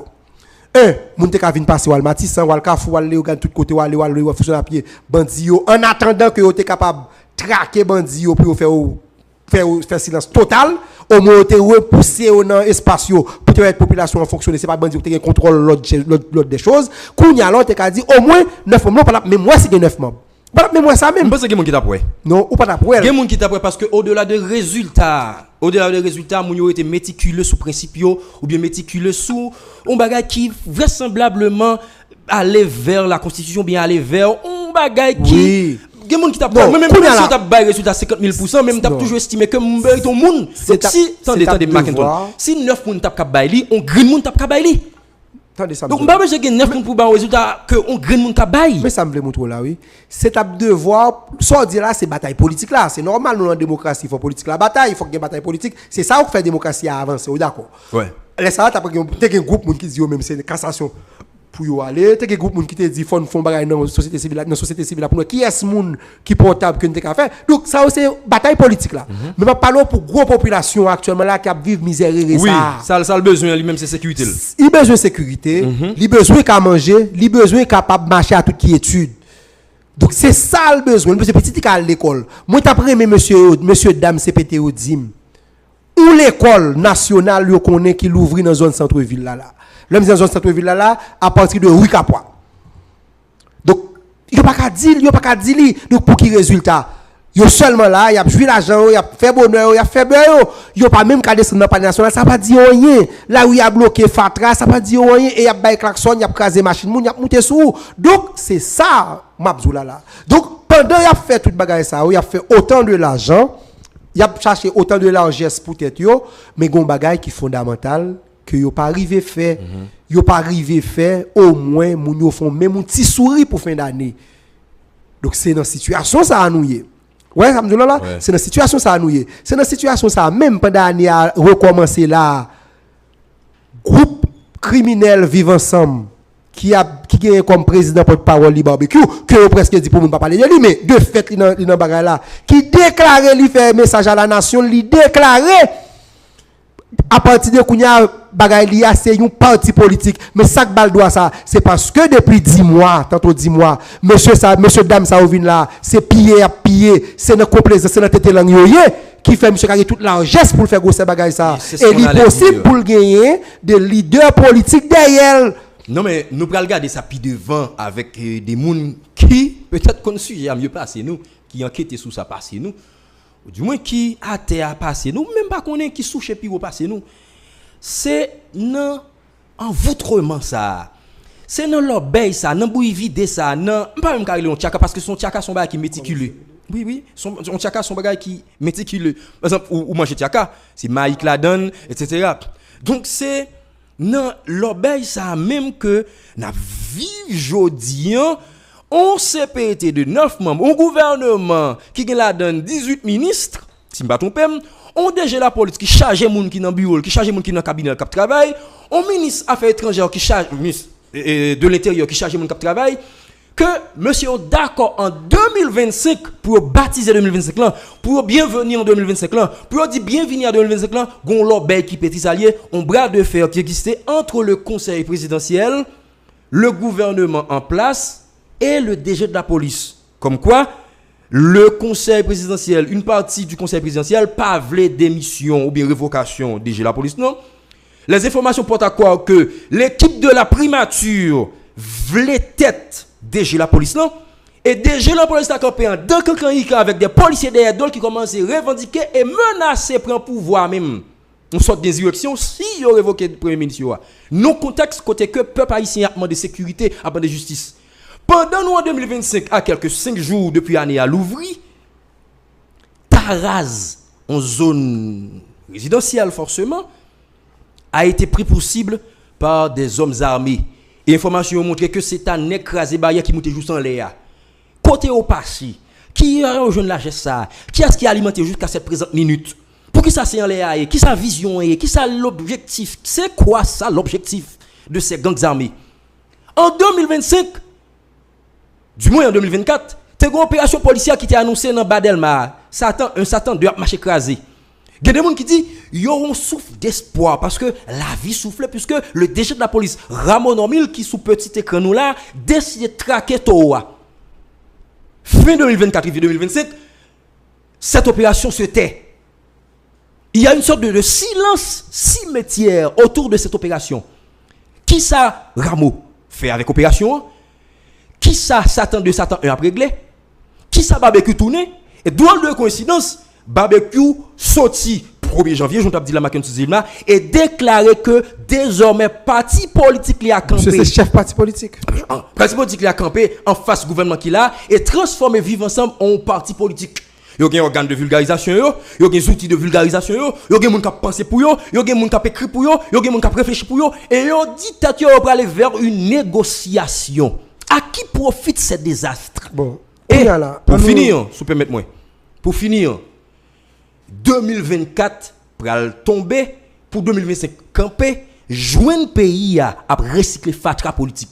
Moun te ka vinn passer wal Matissan wal Kafou wal Léogan tout côté wal fonctionner à pied bandi yo en attendant que yo te capable traquer bandi yo pour faire silence total au moins te repousser dans espace yo pour que population en fonctionner c'est pas bandi qui contrôle l'autre des choses kounya là te ka dit au moins 9 membres mais moi c'est 9 membres pas mais moi ça même pense que moun qui t'a prêt non ou pas t'a prêt moun qui t'a prêt parce que au-delà des résultats moun yo été méticuleux sous principio ou bien méticuleux sous un bagage qui vraisemblablement aller vers la constitution bien aller vers un bagage qui gen moun qui t'a même si t'a bail résultat 50 000% même t'a toujours estimé que m'bay ton monde si attendez Mackinton si 9 moun t'a ka bail li on green moun t'a ka bail li donc m'ba besoin gen 9 moun pour ba résultat que on green moun ka bail mais ça me montrer là oui c'est un devoir soit dire là c'est bataille politique là c'est normal nous en démocratie il faut politique la bataille il faut que bataille politique c'est ça qui fait démocratie à avancer d'accord ouais laisse ça t'as pas un groupe moun qui dit même c'est cassation pour y aller t'es un groupe moun qui te dit font bagaille dans société civile pour nous qui est moun qui portable que nous t'ai faire donc ça c'est bataille politique là mais pas parler pour gros population actuellement là qui a vivre misère et ça le besoin lui même c'est sécurité il besoin sécurité il besoin qu'à manger il besoin capable marcher à toute quiétude donc c'est ça le besoin parce que petit à l'école moi t'après monsieur dame CPT au dim ou l'école nationale yo connaît qui l'ouvrir dans zone centre-ville là l'homme dans zone centre-ville là à partir de Rue Capois donc il pas qu'à dire donc pour qui résultat yo seulement là il a joué l'argent il a fait bonheur il a fait beurre yo pas même qu'à descendre dans pas national ça pas dire rien là où il a bloqué Fatra ça pas dire rien et il a bail klaxon il a crasé machine moun il a monté sous donc c'est ça mabzoula là donc pendant il a fait toute bagarre ça il a fait autant de l'argent il a cherché autant de largesse pour tête yo mais gon bagaille qui fondamental que yo pas arrivé faire yo pas arrivé faire au moins moun yo font même un petit sourire pour fin d'année donc c'est dans situation ça à nouiller ouais ça me dit là c'est dans situation ça à nouiller c'est dans situation ça même pendant l'année a recommencer là groupe criminel vivre ensemble qui est comme président porte-parole barbecue que presque dit pour moun pas parler de lui mais de fait il dans bagarre là qui déclarer lui faire message à la nation lui déclarer à partir de kounya bagay li c'est un parti politique mais ça bal doit ça c'est parce que depuis 10 mois tantôt 10 mois monsieur dame ça vient là c'est piller c'est dans complaisance c'est dans tête langue yoyé qui fait monsieur carré toute largesse pour faire grosse bagay ça et il est possible pour gagner des leaders politiques derrière. Non mais nous pral regarder ça puis devant avec des moun qui peut-être qu'on sujet à mieux passer nous qui enquêter sur ça passer nous ou du moins qui a terre à passer nous même pas connaît qui souche puis passer nous c'est non envoutrement ça c'est dans l'obéi ça dans bouille vide ça non pas même carré on tchaka parce que son tchaka son bagage qui méticuleux oui son tchaka son bagage qui méticuleux par exemple ou manger tchaka c'est Maïk la donne etc. donc c'est non l'obéi ça même que n'a vie jodi on CPT de 9 membres, un gouvernement qui la donne 18 ministres, si je ne me trompe pas, on DG la police qui charge les gens qui dans bureau, qui charge les gens qui dans cabinet qui travail, on ministre affaires étrangères qui charge de l'intérieur qui charge les gens qui travail, que monsieur d'accord en 2025 pour baptiser 2025 là, pour bienvenue en 2025 là, pour dire bienvenue en 2025 là, gon l'obéi qui petit allié, on bras de fer qui existait entre le conseil présidentiel, le gouvernement en place et le DG de la police. Comme quoi, le conseil présidentiel, une partie du conseil présidentiel, pas voulait démission ou bien révocation DG la police, non. Les informations portent à croire que l'équipe de la primature voulait tête DG la police, non. Et DG la police a campé en deux cancan avec des policiers derrière qui commencent à revendiquer et menacer prendre pouvoir même. On sort des élections si il aurait révoqué le premier ministre. Non contexte côté que peuple haïtien a demandé sécurité, a demandé justice. Pendant nous en 2025, à quelques 5 jours depuis l'année à l'ouvri, Taraz, en zone résidentielle forcément, a été pris pour cible par des hommes armés. Et information montré que c'est un écrasé barrière qui montait juste en l'air. Côté au passé, qui a rejoint la GESA, qui est-ce qui a alimenté jusqu'à cette présente minute? Pour qui ça c'est en l'air? Qui ça vision? Qui ça l'objectif? C'est quoi ça l'objectif de ces gangs armés? En 2025, du moins en 2024, c'est une opération policière qui était annoncée dans Badelma. Un Satan de marcher écrasé. Il y a des gens qui disent qu'ils ont souffle d'espoir parce que la vie souffle puisque le DG de la police, Ramon Omil, qui sous petit écran nous là, décide de traquer Toa. Fin 2024 et 2025, cette opération se tait. Il y a une sorte de silence cimetière autour de cette opération. Qui ça, Rameau, fait avec opération? Qui ça, Satan de Satan 1 a réglé? Qui ça, barbecue tourné? Et drôle de coïncidence, barbecue sorti 1er janvier, je t'ai dit la Mackenzie et déclaré que désormais, parti politique li a campé. C'est chef parti politique. Parti politique li a campé en face gouvernement qu'il a et transformé Vivre Ensemble en parti politique. Yo gen organe de vulgarisation yo gen outils de vulgarisation yo gen moun k'ap penser pour yo gen moun k'ap écrit pour yo gen moun k'ap réfléchir pour yo et yo dictature va aller vers une négociation. À qui profite ce désastre? Bon, et pour finir, si vous permettez-moi. Pour finir, 2024 pral tomber pour 2025 camper, joindre pays à recycler fatra politique.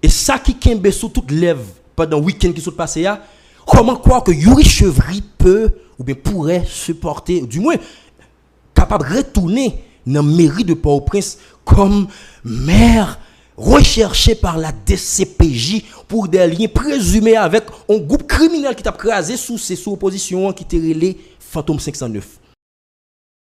Et ça qui kembe sous toute lèvre pendant le week-end qui s'est passé comment croire que Yuri Chevry peut ou bien pourrait se porter, du moins capable de retourner dans la mairie de Port-au-Prince comme maire recherché par la DCPJ pour des liens présumés avec un groupe criminel qui t'a crasé sous opposition qui était relé Fantôme 509.